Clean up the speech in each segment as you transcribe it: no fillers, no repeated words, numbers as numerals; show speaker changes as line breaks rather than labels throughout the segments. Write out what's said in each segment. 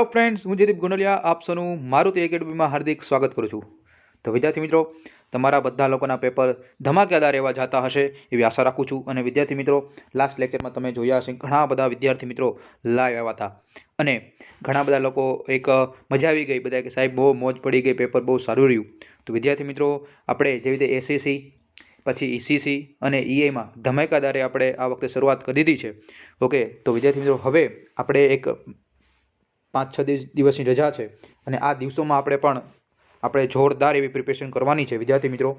Hello friends, હું જયદીપ ગુંડલિયા આપ સૌનું મારુતિ એકેડમીમાં હાર્દિક સ્વાગત કરું છું। તો વિદ્યાર્થી મિત્રો, તમારા બધા લોકોના પેપર ધમાકેદાર એવા જતા હશે એવી આશા રાખું છું। અને વિદ્યાર્થી મિત્રો, લાસ્ટ લેક્ચરમાં તમે જોયા હશે ઘણા બધા વિદ્યાર્થી મિત્રો લાઈવ આવ્યા હતા અને ઘણા બધા લોકો એક મજા આવી ગઈ, બધા કે સાહેબ બહુ મોજ પડી ગઈ, પેપર બહુ સારું રહ્યું। તો વિદ્યાર્થી મિત્રો, આપણે જેવી રીતે એસએસસી પછી ઈસીસી અને ઈઆઈમાં ધમાકેદારે આપણે આ વખતે શરૂઆત કરી દીધી છે। ઓકે, તો વિદ્યાર્થી મિત્રો, હવે આપણે એક 5-6 દિવસની રજા છે અને આ દિવસોમાં આપણે જોરદાર એવી પ્રિપેરેશન કરવાની છે વિદ્યાર્થી મિત્રો।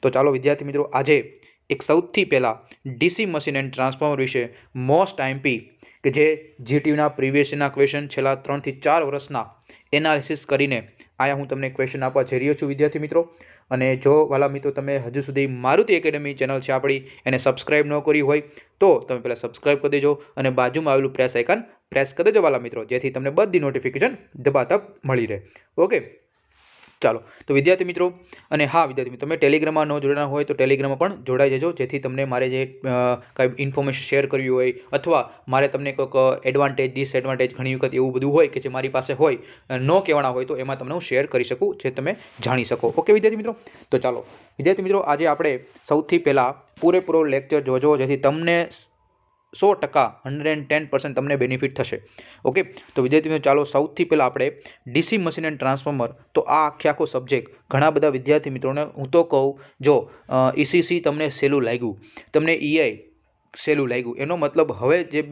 તો ચાલો વિદ્યાર્થી મિત્રો, આજે એક સૌથી પહેલાં ડીસી મશીન એન્ડ ટ્રાન્સફોર્મર વિશે મોસ્ટ આઈએમપી કે જે જીટીયુના પ્રીવિયસના ક્વેશ્ચન છેલ્લા 3 થી 4 વર્ષના એનાલિસિસ કરીને આયા હું તમને ક્વેશ્ચન આપવા જઈ રહ્યો છું વિદ્યાર્થી મિત્રો। અને જો વાલા મિત્રો તમે હજુ સુધી મારુતિ એકેડમી ચેનલ છે આપણી એને સબસ્ક્રાઇબ ન કરી હોય તો તમે પહેલાં સબસ્ક્રાઇબ કરી દેજો અને બાજુમાં આવેલું પ્રેસ આઇકન પ્રેસ કરી દેજો વાલા મિત્રો, જેથી તમને બધી નોટિફિકેશન ધબાધબ મળી રહે। ઓકે, ચાલો તો વિદ્યાર્થી મિત્રો, અને હા વિદ્યાર્થી મિત્રો, તમે ટેલિગ્રામમાં ન જોડાના હોય તો ટેલિગ્રામમાં પણ જોડાઈ જજો, જેથી તમને મારે જે કાંઈ ઇન્ફોર્મેશન શેર કરવી હોય અથવા મારે તમને કોઈક એડવાન્ટેજ ડિસએડવાન્ટેજ ઘણી વખત એવું બધું હોય કે જે મારી પાસે હોય ન કહેવાના હોય તો એમાં તમને હું શેર કરી શકું, જે તમે જાણી શકો। ઓકે વિદ્યાર્થી મિત્રો, તો ચાલો વિદ્યાર્થી મિત્રો, આજે આપણે સૌથી પહેલાં પૂરેપૂરો લેક્ચર જોજો, જેથી તમને 100% 110% તમને બેનિફિટ થશે। ઓકે, તો વિદ્યાર્થી મિત્રો, ચાલો સૌથી પહેલાં આપણે ડીસી મશીન એન્ડ ટ્રાન્સફોર્મર, તો આ આખો સબ્જેક્ટ ઘણા બધા વિદ્યાર્થી મિત્રોને હું તો કહું, જો ઈસીસી તમને સહેલું લાગ્યું, તમને ઈઆઈ સહેલું લાગ્યું, એનો મતલબ હવે જે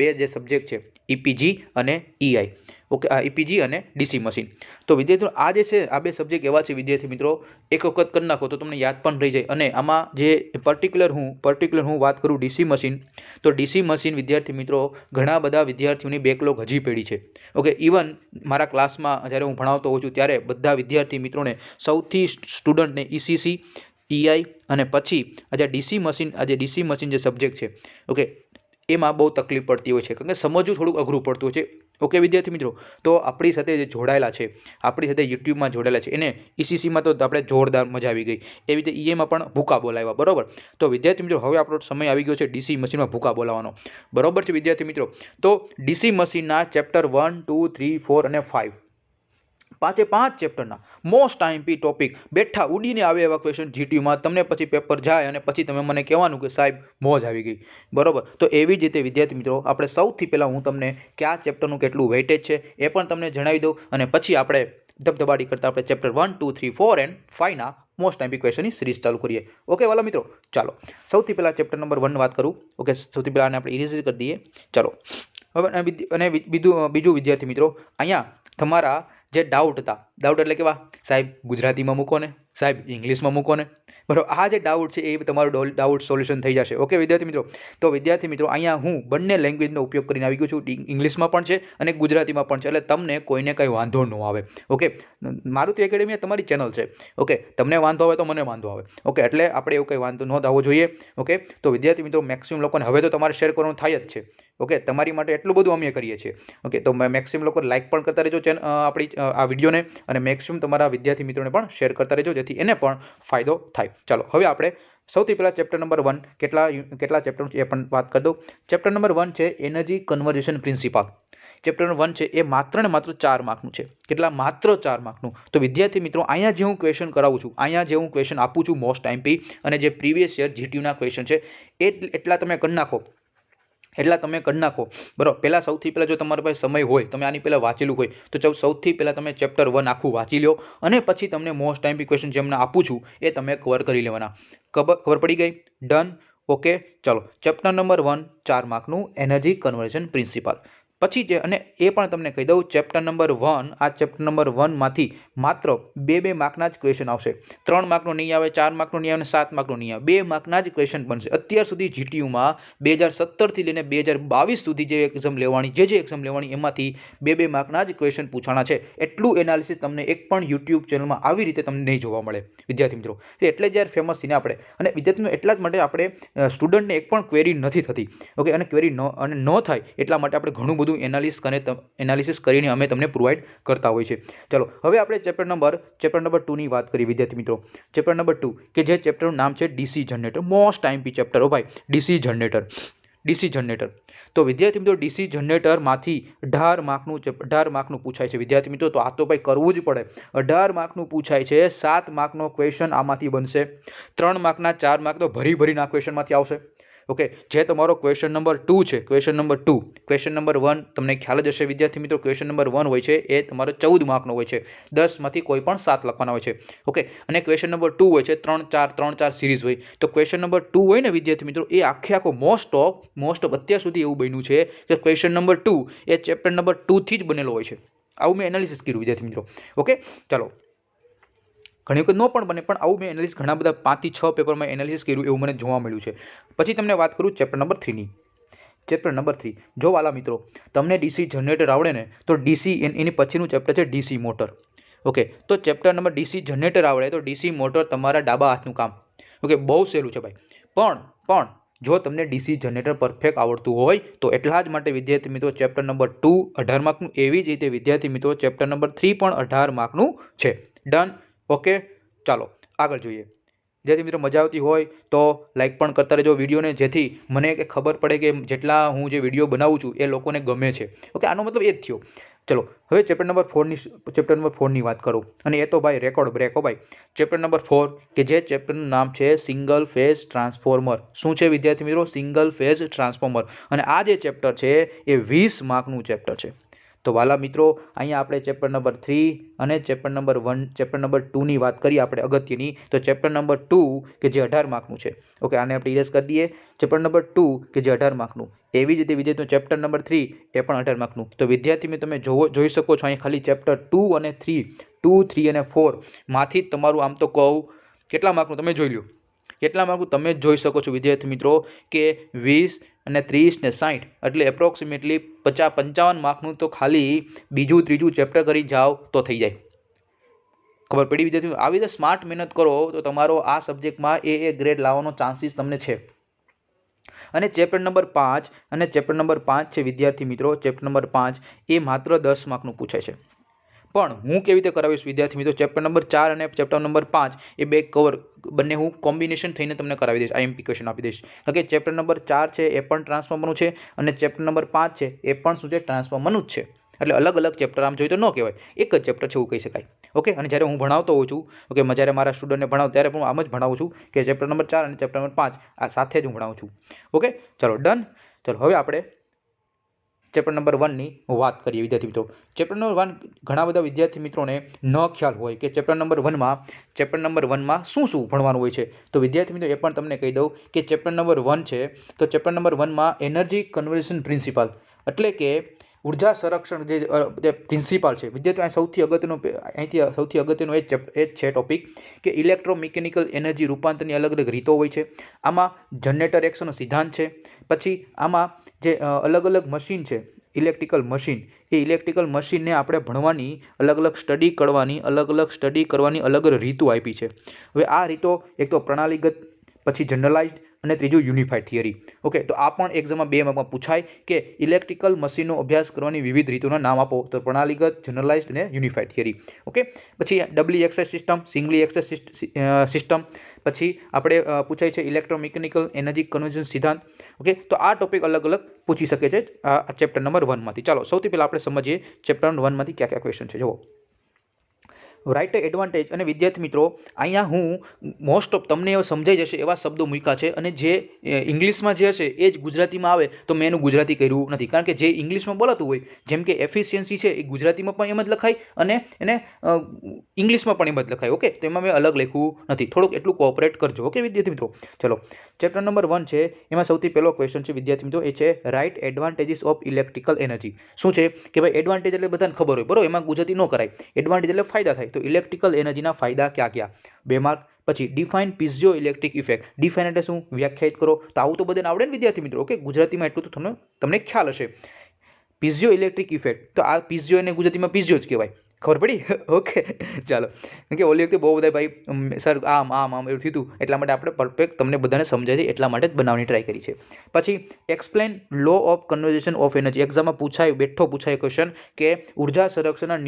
બે જે સબ્જેક્ટ છે ઈપીજી અને ઈઆઈ, ઓકે, આ ઈપીજી અને ડીસી મશીન, તો વિદ્યાર્થીઓ આ જે છે આ બે સબ્જેક્ટ એવા છે વિદ્યાર્થી મિત્રો, એક વખત કરી નાખો તો તમને યાદ પણ રહી જાય। અને આમાં જે પર્ટિક્યુલર હું વાત કરું ડીસી મશીન, તો ડીસી મશીન વિદ્યાર્થી મિત્રો ઘણા બધા વિદ્યાર્થીઓની બેકલોગ હજી પડી છે। ઓકે, ઇવન મારા ક્લાસમાં જ્યારે હું ભણાવતો હોઉં છું ત્યારે બધા વિદ્યાર્થી મિત્રોને સૌથી સ્ટુડન્ટને ઈસીસી ઈઆઈ અને પછી આજે ડીસી મશીન જે સબ્જેક્ટ છે, ઓકે, એમાં બહુ તકલીફ પડતી હોય છે, કારણ કે સમજવું થોડુંક અઘરું પડતું હોય છે। ઓકે વિદ્યાર્થી મિત્રો, તો આપણી સાથે જે જોડાયેલા છે, આપણી સાથે યુટ્યુબમાં જોડાયેલા છે, એને ઈસીસીમાં તો આપણે જોરદાર મજા આવી ગઈ, એવી રીતે ઈએમાં પણ ભૂકા બોલાવ્યા, બરોબર। તો વિદ્યાર્થી મિત્રો, હવે આપણો સમય આવી ગયો છે ડીસી મશીનમાં ભૂકા બોલાવવાનો, બરોબર છે વિદ્યાર્થી મિત્રો। તો ડીસી મશીનના ચેપ્ટર 1, 2, 3, 4 અને 5 પાંચે 5 ચેપ્ટરના મોસ્ટ આઈએમપી ટોપિક બેઠા ઉડીને આવે એવા ક્વેશ્ચન જીટીયુમાં તમને પછી પેપર જાય અને પછી તમે મને કહેવાનું કે સાહેબ મોજ આવી ગઈ, બરોબર। તો એવી જ રીતે વિદ્યાર્થી મિત્રો, આપણે સૌથી પહેલાં હું તમને કયા ચેપ્ટરનું કેટલું વેઇટેજ છે એ પણ તમને જણાવી દઉં, અને પછી આપણે ધબધબાટી કરતા આપણે ચેપ્ટર 1, 2, 3, 4 એન્ડ 5ના મોસ્ટ આઈએમપી ક્વેશ્ચનની સિરીઝ ચાલુ કરીએ। ઓકે વાલા મિત્રો, ચાલો સૌથી પહેલાં ચેપ્ટર નંબર 1 વાત કરું। ઓકે, સૌથી પહેલાં આપણે ઇરેઝ કરી દઈએ, ચાલો। હવે અને બીજું વિદ્યાર્થી મિત્રો, અહીંયા તમારા જે ડાઉટ એટલે કેવા, સાહેબ ગુજરાતીમાં મૂકો ને, સાહેબ ઇંગ્લિશમાં મૂકો ને, બરાબર, આ જે ડાઉટ છે એ તમારું ડાઉટ સોલ્યુશન થઈ જશે। ઓકે વિદ્યાર્થી મિત્રો, તો વિદ્યાર્થી મિત્રો, અહીંયા હું બંને લેંગ્વેજનો ઉપયોગ કરીને આવી ગયો છું, ઇંગ્લિશમાં પણ છે અને ગુજરાતીમાં પણ છે, એટલે તમને કોઈને કંઈ વાંધો ન આવે। ઓકે, મારુતિ એકેડમી તમારી ચેનલ છે, ઓકે, તમને વાંધો આવે તો મને વાંધો આવે, ઓકે, એટલે આપણે એવું કંઈ વાંધો ન આવવો જોઈએ। ઓકે, તો વિદ્યાર્થી મિત્રો, મેક્સિમમ લોકોને હવે તો તમારે શેર કરવાનું થાય જ છે, ઓકે, તમારી માટે એટલું બધું અમે કરીએ છીએ। ઓકે, તો મેક્સિમમ લોકો લાઇક પણ કરતા રહેજો આપણી આ વિડીયોને, અને મેક્સિમમ તમારા વિદ્યાર્થી મિત્રોને પણ શેર કરતા રહેજો, જેથી એને પણ ફાયદો થાય। ચાલો હવે આપણે સૌથી પહેલાં ચેપ્ટર નંબર 1 કેટલા ચેપ્ટર છે એ પણ વાત કરી દઉં। ચેપ્ટર નંબર 1 છે energy conversion principal. Chapter number 1 છે એ માત્ર ને માત્ર 4 માર્કનું છે। કેટલા? માત્ર 4 માર્કનું। તો વિદ્યાર્થી મિત્રો, અહીંયા જે હું ક્વેશ્ચન કરાવું છું, અહીંયા જે હું ક્વેશ્ચન આપું છું મોસ્ટ આઈએમપી, અને જે પ્રીવિયસ યર જીટીયુના ક્વેશ્ચન છે એટલા તમે કરી નાખો, બરાબર। પહેલાં સૌથી પહેલાં જો તમારી પાસે સમય હોય, તમે આની પહેલાં વાંચેલું હોય, તો સૌથી પહેલાં તમે ચેપ્ટર 1 આખું વાંચી લો, અને પછી તમને મોસ્ટ આઈએમપી ક્વેશ્ચન જેમને આપું છું એ તમે કવર કરી લેવાના। ખબર પડી ગઈ? ડન? ઓકે, ચાલો ચેપ્ટર નંબર 1 4 માર્કનું એનર્જી કન્વર્ઝન પ્રિન્સિપલ। પછી જે, અને એ પણ તમને કહી દઉં, ચેપ્ટર નંબર 1, આ ચેપ્ટર નંબર 1 માંથી માત્ર 2 માર્કના જ ક્વેશ્ચન આવશે। 3 માર્કનો નહીં આવે, 4 માર્કનો નહીં આવે, 7 માર્કનો નહીં આવે, 2 માર્કના જ ક્વેશ્ચન બનશે। અત્યાર સુધી જીટીયુમાં 2017 થી લઈને 2022 સુધી જે એક્ઝામ લેવાની એમાંથી 2 માર્કના જ ક્વેશ્ચન પૂછાણા છે। એટલું એનાલિસિસ તમને એક પણ યુટ્યુબ ચેનલમાં આવી રીતે તમને નહીં જોવા મળે વિદ્યાર્થી મિત્રો, એટલે જ યાર ફેમસ થઈને આપણે, અને વિદ્યાર્થી મિત્રો એટલા જ માટે આપણે સ્ટુડન્ટને એક પણ ક્વેરી નથી થતી, ઓકે, અને ક્વેરી ન થાય એટલા માટે આપણે ઘણું બધું એનાલિસિસ કરીને અમે તમને પ્રોવાઈડ કરતા હોય છે। ચલો હવે આપણે ચેપ્ટર નંબર 2ની વાત કરીએ વિદ્યાર્થી મિત્રો। ચેપ્ટર નંબર 2 કે જે ચેપ્ટરનું નામ છે DC generator, most IMP chapter, ભાઈ ડીસી જનરેટર। DC generator. તો વિદ્યાર્થી મિત્રો ડીસી જનરેટરમાંથી 18 માર્કનું પૂછાય છે વિદ્યાર્થી મિત્રો. તો આ તો ભાઈ કરવું જ પડે. 18 માર્કનું પૂછાય છે. 7 માર્કનો ક્વેશ્ચન આમાંથી બનશે. 3 માર્કના 4 માર્ક તો ભરીના ક્વેશ્ચનમાંથી આવશે. ઓકે, જે તમારો ક્વેશ્ચન નંબર 2 છે, ક્વેશ્ચન નંબર 1 તમને ખ્યાલ જ હશે વિદ્યાર્થી મિત્રો. ક્વેશ્ચન નંબર 1 હોય છે એ તમારો 14 માર્કનો હોય છે. 10માંથી કોઈ પણ 7 લખવાના હોય છે. ઓકે, અને ક્વેશ્ચન નંબર 2 હોય છે 3-4 સિરીઝ હોય. તો ક્વેશ્ચન નંબર 2 હોય ને વિદ્યાર્થી મિત્રો, એ આખો મોસ્ટ ઓફ અત્યાર સુધી એવું બન્યું છે કે ક્વેશ્ચન નંબર 2 એ ચેપ્ટર નંબર 2 થી જ બનેલો હોય છે. આવું મેં એનાલિસિસ કર્યું વિદ્યાર્થી મિત્રો. ઓકે, ચાલો, ઘણી વખત ન પણ બને, પણ આવું મેં એનાલિસિસ ઘણા બધા 5 થી 6 પેપરમાં એનાલિસિસ કર્યું એવું મને જોવા મળ્યું છે. પછી તમને વાત કરું ચેપ્ટર નંબર 3ની. ચેપ્ટર નંબર 3 જો વાલા મિત્રો તમને ડીસી જનરેટર આવડે ને તો ડીસી એની પછીનું ચેપ્ટર છે ડીસી મોટર. ઓકે, તો ચેપ્ટર નંબર ડીસી જનરેટર આવડે તો ડીસી મોટર તમારા ડાબા હાથનું કામ. ઓકે, બહુ સહેલું છે ભાઈ. પણ જો તમને ડીસી જનરેટર પરફેક્ટ આવડતું હોય તો એટલા જ માટે વિદ્યાર્થી મિત્રો ચેપ્ટર નંબર 2 18 માર્કનું, એવી જ રીતે વિદ્યાર્થી મિત્રો ચેપ્ટર નંબર 3 પણ 18 માર્કનું છે. ડન. ઓકે, ચાલો આગળ જોઈએ. જેથી મિત્રો મજા આવતી હોય તો લાઈક પણ કરતા રહેજો વિડીયોને, જેથી મને ખબર પડે કે જેટલા હું જે વિડીયો બનાવું છું એ લોકોને ગમે છે. ઓકે, આનો મતલબ એ જ થયો. ચલો હવે ચેપ્ટર નંબર 4ની વાત કરું, અને એ તો ભાઈ રેકોર્ડ બ્રેક હો ભાઈ. ચેપ્ટર નંબર 4 કે જે ચેપ્ટરનું નામ છે સિંગલ ફેઝ ટ્રાન્સફોર્મર. શું છે વિદ્યાર્થી મિત્રો? Single phase transformer. અને આ જે ચેપ્ટર છે એ 20 માર્કનું ચેપ્ટર છે. તો વાલા મિત્રો અહીંયા આપણે ચેપ્ટર નંબર 3 અને ચેપ્ટર નંબર 2ની વાત કરીએ આપણે અગત્યની. તો ચેપ્ટર નંબર 2 કે જે 18 માર્કનું છે. ઓકે, આને આપણે ઇરેઝ કરી દઈએ. ચેપ્ટર નંબર 2 કે જે 18 માર્કનું, એવી જ રીતે વિદ્યાર્થીઓ ચેપ્ટર નંબર 3 એ પણ 18 માર્કનું. તો વિદ્યાર્થી મિત્રો તમે જોઈ શકો છો અહીં ખાલી ચેપ્ટર 2 અને 3 અને 4 માંથી તમારું આમ તો કહું કેટલા માર્કનું તમે જોઈ લો. કેટલા માર્કનું તમે જોઈ શકો છો વિદ્યાર્થી મિત્રો કે 20 અને 30 ને 60 એટલે એપ્રોક્સિમેટલી 55 માર્કનું તો ખાલી બીજું ત્રીજું ચેપ્ટર કરી જાઓ તો થઈ જાય. ખબર પડી વિદ્યાર્થીઓ? આવી રીતે સ્માર્ટ મહેનત કરો તો તમારો આ સબ્જેક્ટમાં એ ગ્રેડ લાવવાનો ચાન્સીસ તમને છે. અને ચેપ્ટર નંબર 5 છે વિદ્યાર્થી મિત્રો, ચેપ્ટર નંબર 5 એ માત્ર 10 માર્કનું પૂછાય છે. પણ હું કેવી રીતે કરાવીશ વિદ્યાર્થી મિત્રો? ચેપ્ટર નંબર 4 અને ચેપ્ટર નંબર 5 એ બે બંને હું કોમ્બિનેશન થઈને તમને કરાવી દઈશ. આઈએમપી ક્વેશ્ચન આપી દઈશ. ઓકે, ચેપ્ટર નંબર 4 છે એ પણ ટ્રાન્સફોર્મરનું છે અને ચેપ્ટર નંબર 5 છે એ પણ શું છે? ટ્રાન્સફોર્મરનું જ છે. એટલે અલગ અલગ ચેપ્ટર આમ જોઈએ તો ન કહેવાય, એક જ ચેપ્ટર છે એવું કહી શકાય. ઓકે, અને જ્યારે હું ભણાવતો હોઉં છું, ઓકે, જ્યારે મારા સ્ટુડન્ટને ભણાવું ત્યારે પણ આમ જ ભણાવું છું કે ચેપ્ટર નંબર 4 અને ચેપ્ટર નંબર 5 આ સાથે જ હું ભણાવું છું. ઓકે, ચલો ડન. ચલો હવે આપણે ચેપ્ટર નંબર 1ની વાત કરીએ વિદ્યાર્થી મિત્રો. ચેપ્ટર નંબર 1 ઘણા બધા વિદ્યાર્થી મિત્રોને ન ખ્યાલ હોય કે ચેપ્ટર નંબર 1માં શું ભણવાનું હોય છે. તો વિદ્યાર્થી મિત્રો એ પણ તમને કહી દઉં કે ચેપ્ટર નંબર 1 છે તો ચેપ્ટર નંબર 1માં એનર્જી કન્ઝર્વેશન પ્રિન્સિપલ એટલે કે ઉર્જા સંરક્ષણ જે પ્રિન્સિપાલ છે વિદ્યાર્થીઓ. અહીંથી સૌથી અગત્યનો એ જ છે ટોપિક કે ઇલેક્ટ્રોમિકેનિકલ એનર્જી રૂપાંતરની અલગ અલગ રીતો હોય છે. આમાં જનરેટર એક્શનનો સિદ્ધાંત છે. પછી આમાં જે અલગ અલગ મશીન છે ઇલેક્ટ્રિકલ મશીનને આપણે ભણવાની અલગ અલગ સ્ટડી કરવાની અલગ અલગ રીતો આપી છે. હવે આ રીતો એક તો પ્રણાલીગત, પછી જનરલાઇઝ્ડ અને ત્રીજું યુનિફાઈડ થિયરી. ઓકે, તો આ પણ એક્ઝામમાં 2 માર્કમાં પૂછાય કે ઇલેક્ટ્રિકલ મશીનનો અભ્યાસ કરવાની વિવિધ રીતોના નામ આપો. તો પ્રણાલીગત, જનરલાઇઝ્ડ અને યુનિફાઈડ થિયરી. ઓકે, પછી doubly excited system, singly excited system, પછી આપણે પૂછાય છે ઇલેક્ટ્રોમિકેનિકલ એનર્જી કન્ઝર્વેશન સિદ્ધાંત. ઓકે, તો આ ટોપિક અલગ અલગ પૂછી શકે છે આ ચેપ્ટર નંબર 1માંથી. ચાલો સૌથી પહેલાં આપણે સમજીએ ચેપ્ટર નંબર 1માંથી કયા કયા ક્વેશ્ચન છે. જુઓ, રાઇટ એડવાન્ટેજ. અને વિદ્યાર્થી મિત્રો અહીંયા હું મોસ્ટ ઓફ તમને સમજાઈ જશે એવા શબ્દો મૂક્યા છે, અને જે ઇંગ્લિશમાં જે હશે એ જ ગુજરાતીમાં આવે તો મેં એનું ગુજરાતી કર્યું નથી. કારણ કે જે ઇંગ્લિશમાં બોલાતું હોય, જેમ કે એફિશિયન્સી છે એ ગુજરાતીમાં પણ એમ જ લખાય અને એને ઇંગ્લિશમાં પણ એમ જ લખાય. ઓકે, તો એમાં મેં અલગ લખ્યું નથી. થોડુંક એટલું કોઓપરેટ કરજો. ઓકે વિદ્યાર્થી મિત્રો, ચલો ચેપ્ટર નંબર 1 છે એમાં સૌથી પહેલો ક્વેશ્ચન છે વિદ્યાર્થી મિત્રો, એ છે write advantages of electrical energy. શું છે કે ભાઈ એડવાન્ટેજ એટલે બધાને ખબર હોય, બરોબર, એમાં ગુજરાતી ન કરાય. એડવાન્ટેજ એટલે ફાયદા થાય. તો ઇલેક્ટ્રિકલ એનર્જીના ફાયદા ક્યાં ક્યાં? 2 માર્ક. પછી ડિફાઇન પીઝિયો ઇલેક્ટ્રિક ઇફેક્ટ. ડિફાઇન એટલે શું? વ્યાખ્યાયિત કરો. તો આવું તો બધાને આવડે ને વિદ્યાર્થી મિત્રો. ઓકે, ગુજરાતીમાં એટલું તો તમને ખ્યાલ હશે. પીઝિયો ઇલેક્ટ્રિક ઇફેક્ટ, તો આ પીઝિયો એને ગુજરાતીમાં પીઝિયો જ કહેવાય. ખબર પડી? ઓકે, ચાલો. કેમ કે ઓલી વખતે બહુ બધા ભાઈ સર આમ એવું થયું એટલા માટે આપણે પરફેક્ટ તમને બધાને સમજાય છે એટલા માટે જ બનાવવાની ટ્રાય કરી છે. પછી explain law of conservation of energy. એક્ઝામમાં પૂછાય ક્વેશ્ચન કે ઉર્જા સંરક્ષણના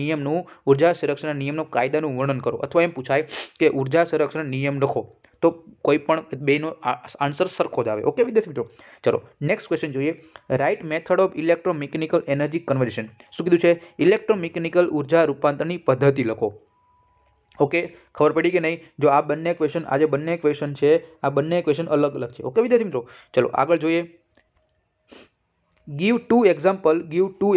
નિયમનું કાયદાનું વર્ણન કરો, અથવા એમ પૂછાય કે ઉર્જા સંરક્ષણ નિયમ લખો. તો કોઈ પણ બેનો આન્સર સરખો જ આવે. ઓકે વિદ્યાર્થી મિત્રો, ચલો નેક્સ્ટ ક્વેશ્ચન જોઈએ. Write method of electromechanical energy conversion. શું કીધું છે? ઇલેક્ટ્રોમિકેનિકલ ઉર્જા રૂપાંતરની પદ્ધતિ લખો. ઓકે, ખબર પડી કે નહીં? જો આ બંને ક્વેશ્ચન, આ જે બંને ક્વેશ્ચન છે, આ બંને ક્વેશ્ચન અલગ અલગ છે. ઓકે વિદ્યાર્થી મિત્રો, ચલો આગળ જોઈએ. give two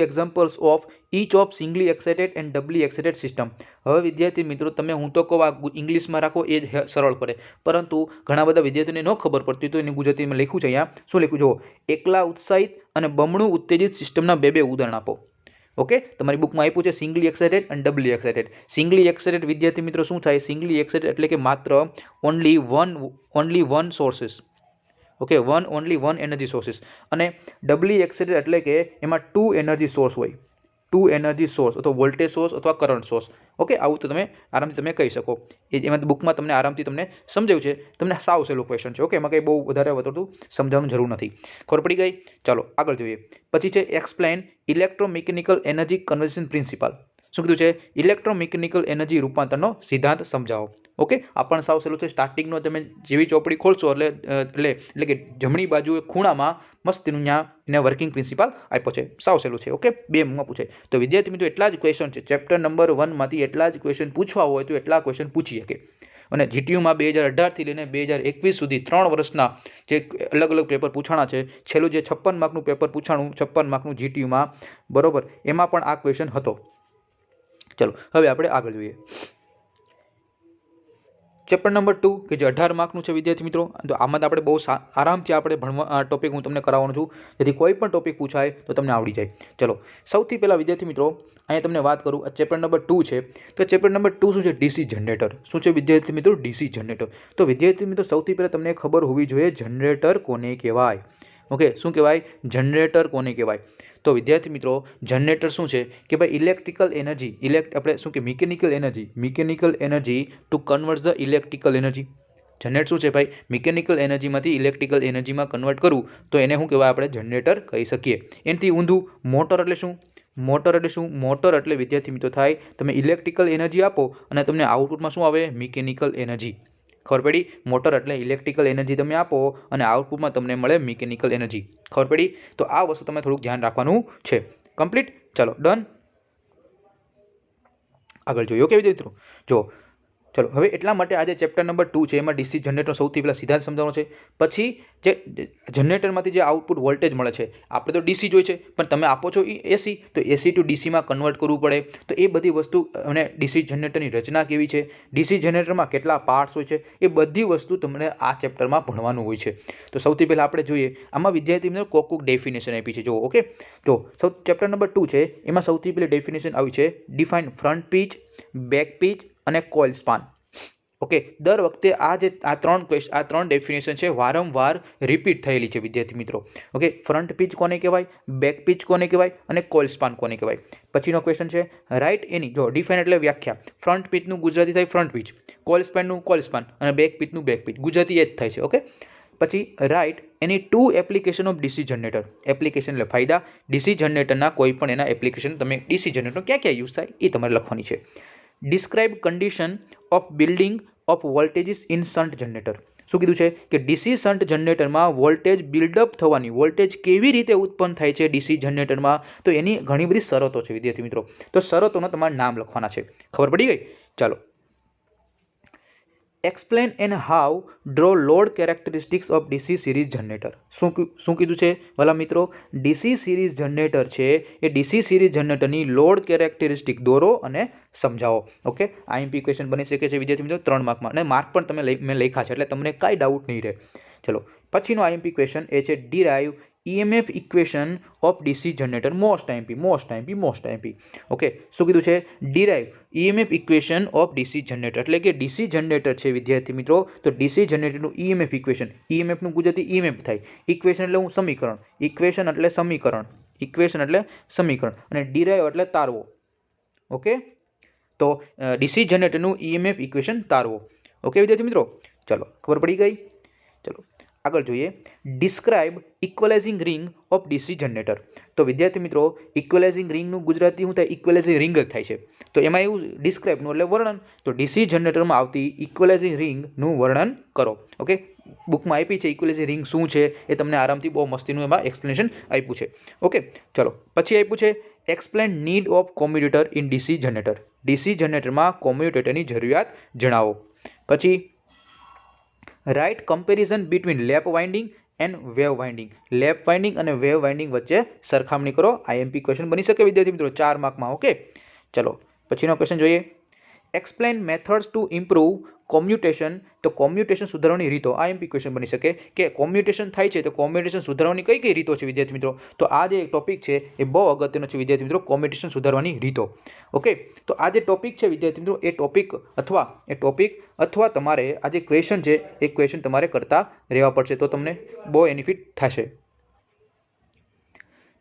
examples of each of singly excited and doubly excited system. હવે વિદ્યાર્થી મિત્રો તમે, હું તો કહું આ ઇંગ્લિશમાં રાખો એ જ સરળ પડે, પરંતુ ઘણા બધા વિદ્યાર્થીઓને ન ખબર પડતી તો એને ગુજરાતીમાં લખ્યું છે. અહીંયા શું લખ્યું જો? એકલા ઉત્સાહિત અને બમણું ઉત્તેજિત સિસ્ટમના બે ઉદાહરણ આપો. ઓકે, તમારી બુકમાં આપ્યું છે સિંગલી એક્સાઇટેડ અને ડબલી એક્સાઇટેડ. સિંગલી એક્સાઇટેડ વિદ્યાર્થી મિત્રો શું થાય? સિંગલી એક્સાઇટેડ એટલે કે માત્ર only one sources. Okay, only one energy sources. અને ડબલી એક્સાઇટેડ એટલે કે એમાં ટુ એનર્જી સોર્સ હોય, ટુ એનર્જી સોર્સ અથવા વોલ્ટેજ સોર્સ અથવા કરંટ સોર્સ. ઓકે, આવું તો તમે આરામથી તમે કહી શકો. એમાં બુકમાં તમને આરામથી તમને સમજાવ્યું છે. તમને સાવ સહેલું ક્વેશ્ચન છે. ઓકે, એમાં કંઈ બહુ વધારે વધતું સમજાવવાની જરૂર નથી. ખબર પડી ગઈ? ચાલો આગળ જોઈએ. પછી છે explain electromechanical energy conversion principal. શું કીધું છે? ઇલેક્ટ્રોમિકેનિકલ એનર્જી રૂપાંતરનો સિદ્ધાંત સમજાવો. ઓકે, આ પણ સાવ સહેલું છે. સ્ટાર્ટિંગનો તમે જેવી ચોપડી ખોલશો એટલે કે જમણી બાજુ ખૂણામાં મસ્તીનું ત્યાં વર્કિંગ પ્રિન્સિપલ આપ્યો છે. સાવ સહેલું છે. ઓકે, 2 માં પૂછે તો વિદ્યાર્થી મિત્રો એટલા જ ક્વેશ્ચન છે. ચેપ્ટર નંબર 1 માંથી એટલા જ ક્વેશ્ચન પૂછવા હોય તો એટલા ક્વેશ્ચન પૂછી શકે. અને જીટીયુમાં 2018 થી લઈને 2021 સુધી 3 વર્ષના જે અલગ અલગ પેપર પૂછાણા છે, છેલ્લું જે 56 માર્કનું પેપર પૂછાણું, 56 માર્કનું જીટીયુમાં, બરોબર, એમાં પણ આ ક્વેશ્ચન હતો. ચલો હવે આપણે આગળ જોઈએ. ચેપ્ટર નંબર 2 કે જે 18 માર્કનું છે વિદ્યાર્થી મિત્રો, તો આમાં આપણે બહુ આરામથી આપણે ભણવા ટોપિક હું તમને કરાવવાનો છું, જેથી કોઈ પણ ટોપિક પૂછાય તો તમને આવડી જાય. ચલો સૌથી પહેલાં વિદ્યાર્થી મિત્રો અહીંયા તમને વાત કરું. આ ચેપ્ટર નંબર 2 છે. તો ચેપ્ટર નંબર 2 શું છે? DC generator. શું છે વિદ્યાર્થી મિત્રો? DC generator. તો વિદ્યાર્થી મિત્રો સૌથી પહેલાં તમને ખબર હોવી જોઈએ જનરેટર કોને કહેવાય. ઓકે, શું કહેવાય? જનરેટર કોને કહેવાય? તો વિદ્યાર્થી મિત્રો જનરેટર શું છે કે ભાઈ ઇલેક્ટ્રિકલ એનર્જી, આપણે શું કે mechanical energy to convert the electrical energy. Generate શું છે ભાઈ? મિકેનિકલ એનર્જીમાંથી ઇલેક્ટ્રિકલ એનર્જીમાં કન્વર્ટ કરવું, તો એને શું કહેવાય? આપણે જનરેટર કહી શકીએ. એનાથી ઊંધું મોટર એટલે શું? મોટર એટલે વિદ્યાર્થી મિત્રો થાય તમે ઇલેક્ટ્રિકલ એનર્જી આપો અને તમને આઉટપુટમાં શું આવે? Mechanical energy. ખબર પડી? મોટર એટલે ઇલેક્ટ્રિકલ એનર્જી તમે આપો અને આઉટપુટમાં તમને મળે મિકેનિકલ એનર્જી. ખબર પડી? તો આ વસ્તુ તમે થોડુંક ધ્યાન રાખવાનું છે. કમ્પ્લીટ? ચાલો ડન. આગળ જોઈએ. ઓકે વિદ્યાર્થી મિત્રો, જો ચલો હવે એટલા માટે આજે ચેપ્ટર નંબર 2 છે, એમાં ડીસી જનરેટર સૌથી પહેલાં સિદ્ધાંત સમજાવવાનો છે. પછી જે જનરેટરમાંથી જે આઉટપુટ વોલ્ટેજ મળે છે, આપણે તો ડીસી જોઈએ છે, પણ તમે આપો છો એસી, તો એસી ટુ ડીસીમાં કન્વર્ટ કરવું પડે. તો એ બધી વસ્તુ અને ડીસી જનરેટરની રચના કેવી છે, ડીસી જનરેટરમાં કેટલા પાર્ટ્સ હોય છે, એ બધી વસ્તુ તમને આ ચેપ્ટરમાં ભણવાનું હોય છે. તો સૌથી પહેલાં આપણે જોઈએ આમાં વિદ્યાર્થી મિત્રો કોક ડેફિનેશન આપી છે. જો ઓકે, જો ચેપ્ટર નંબર 2 છે, એમાં સૌથી પહેલી ડેફિનેશન આવી છે define front pitch, back pitch અને કોઇલ સ્પાન. ઓકે, દર વખતે આ ત્રણ ડેફિનેશન છે વારંવાર રિપીટ થયેલી છે વિદ્યાર્થી મિત્રો. ઓકે, ફ્રન્ટ પીચ કોને કહેવાય, બેક પીચ કોને કહેવાય અને કોઇલ સ્પાન કોને કહેવાય. પછીનો ક્વેશ્ચન છે રાઇટ એની, જો ડિફાઇન એટલે વ્યાખ્યા. ફ્રન્ટ પીચનું ગુજરાતી થાય ફ્રન્ટ પીચ, કોઇલ સ્પાનનું કોઇલ સ્પાન અને બેક પીચનું બેક પીચ. ગુજરાતી એ જ થાય છે. ઓકે, પછી write any 2 application of DC generator. Application એટલે ફાયદા. ડીસી જનરેટરના કોઈ પણ એના એપ્લિકેશન, તમે ડીસી જનરેટર ક્યાં ક્યાં યુઝ થાય એ તમારે લખવાની છે. Describe condition of building of voltages in shunt generator. શું કીધું છે કે ડીસી શન્ટ જનરેટરમાં વોલ્ટેજ બિલ્ડઅપ થવાની, વોલ્ટેજ કેવી રીતે ઉત્પન્ન થાય છે ડીસી જનરેટરમાં, તો એની ઘણી બધી શરતો છે વિદ્યાર્થી મિત્રો. તો શરતોના તમારે નામ લખવાના છે. ખબર પડી ગઈ? ચાલો. Explain and how draw load characteristics of DC series generator. શું કીધું છે વાલા મિત્રો? ડીસી સિરીઝ જનરેટર છે, એ ડીસી સિરીઝ જનરેટરની લોડ કેરેક્ટરિસ્ટિક દોરો અને સમજાવો. ઓકે, આઈએમપી ક્વેશ્ચન બની શકે છે વિદ્યાર્થી મિત્રો 3 માર્કમાં, અને માર્ક પણ મેં લખ્યા છે, એટલે તમને કાંઈ ડાઉટ નહીં રહે. ચલો પછીનો આઈએમપી ક્વેશ્ચન એ છે derive EMF equation of DC generator. Most IMP. Okay, શું કીધું છે? Derive EMF equation of DC generator, એટલે કે ડીસી જનરેટર છે વિદ્યાર્થી મિત્રો, તો ડીસી જનરેટરનું EMF ઇક્વેશન. EMFનું ગુજરાતી EMF થાય, ઇક્વેશન એટલે હું સમીકરણ, ઇક્વેશન એટલે સમીકરણ અને ડીરાઈવ એટલે તારવો. ઓકે, તો ડીસી જનરેટરનું EMF ઇક્વેશન તારવો. ઓકે વિદ્યાર્થી મિત્રો, ચલો ખબર પડી ગઈ. ચલો આગળ જોઈએ, describe equalising ring of DC generator. તો વિદ્યાર્થી મિત્રો, ઇક્વલાઇઝિંગ રિંગનું ગુજરાતી શું થાય? ઇક્વલાઇઝિંગ રિંગ જ થાય છે. તો એમાં એવું ડિસ્ક્રાઇબનું એટલે વર્ણન, તો ડીસી જનરેટરમાં આવતી ઇક્વલાઇઝિંગ રિંગનું વર્ણન કરો. ઓકે, બુકમાં આપી છે ઇક્વલાઇઝિંગ રિંગ શું છે, એ તમને આરામથી બહુ મસ્તીનું એમાં એક્સપ્લેનેશન આપ્યું છે. ઓકે, ચલો પછી આપ્યું છે explain need of commutator in DC generator. DC જનરેટરમાં કોમ્યુટેટરની જરૂરિયાત જણાવો. પછી write comparison between lap winding and wave winding. Lap winding અને વેવ વાઇન્ડિંગ વચ્ચે સરખામણી કરો. આઈએમપી ક્વેશ્ચન બની શકે વિદ્યાર્થી મિત્રો 4 માર્કમાં. ઓકે, ચલો પછીનો ક્વેશ્ચન જોઈએ. Explain methods two improve commutation. તો કોમ્યુટેશન સુધારવાની રીતો. આઈએમપી ક્વેશ્ચન બની શકે કે કોમ્યુટેશન થાય છે તો કોમ્યુટેશન સુધારવાની કઈ કઈ રીતો છે વિદ્યાર્થી મિત્રો. તો આ જે ટોપિક છે એ બહુ અગત્યનો છે વિદ્યાર્થી મિત્રો, કોમ્યુટેશન સુધારવાની રીતો. ઓકે, તો આ જે ટોપિક છે વિદ્યાર્થી મિત્રો, એ ટોપિક અથવા તમારે આ જે ક્વેશ્ચન છે એ ક્વેશ્ચન તમારે કરતા રહેવા પડશે, તો તમને બહુ બેનિફિટ થશે.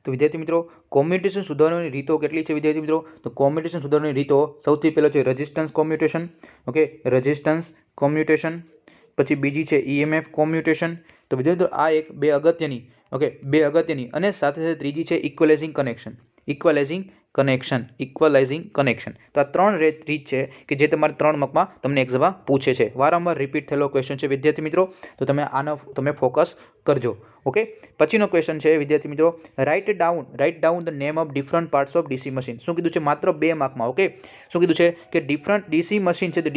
તો વિદ્યાર્થી મિત્રો, કોમ્યુટેશન સુધારવાની રીતો કેટલી છે વિદ્યાર્થી મિત્રો? તો કોમ્યુટેશન સુધારવાની રીતો સૌથી પહેલો છે resistance commutation. Okay, resistance commutation. પછી બીજી છે ઈએમએફ કોમ્યુટેશન. તો વિદ્યાર્થી મિત્રો, આ બે અગત્યની અને સાથે સાથે ત્રીજી છે ઇક્વલાઇઝિંગ કનેક્શન. તો આ 3 રીત છે કે જે તમારે 3 માર્કમાં તમને એક્ઝામમાં પૂછે છે. વારંવાર રિપીટ થયેલો ક્વેશ્ચન છે વિદ્યાર્થી મિત્રો, તો તમે ફોકસ કરજો. ઓકે, પછીનો ક્વેશ્ચન છે વિદ્યાર્થી મિત્રો, write down the name of different parts of DC machine. શું કીધું છે? માત્ર 2 માર્કમાં. ઓકે, શું કીધું છે કે ડિફરન્ટ ડીસી મશીન છે, તો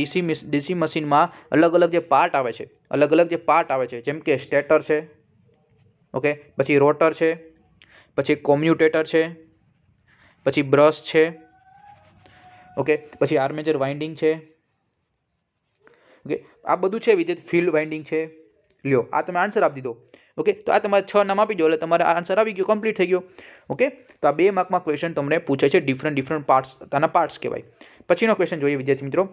ડીસી મશીનમાં અલગ અલગ જે પાર્ટ આવે છે, જેમ કે સ્ટેટર છે, ઓકે, પછી રોટર છે, પછી કોમ્યુટેટર છે, પછી બ્રશ છે, ઓકે, પછી આર્મેચર વાઇન્ડિંગ છે. ઓકે, આ બધું છે વિદ્યાર્થી, ફિલ્ડ વાઇન્ડિંગ છે. લ્યો, આ તમે આન્સર આપી દીધો. ઓકે, તો આ તમારે 6 નામ આપી દો એટલે તમારે આન્સર આવી ગયો, કમ્પ્લીટ થઈ ગયો. ઓકે, તો આ 2 માર્કમાં ક્વેશ્ચન તમને પૂછે છે, ડિફરન્ટ પાર્ટ્સ, આના પાર્ટ્સ કહેવાય. પછીનો ક્વેશ્ચન જોઈએ વિદ્યાર્થી મિત્રો,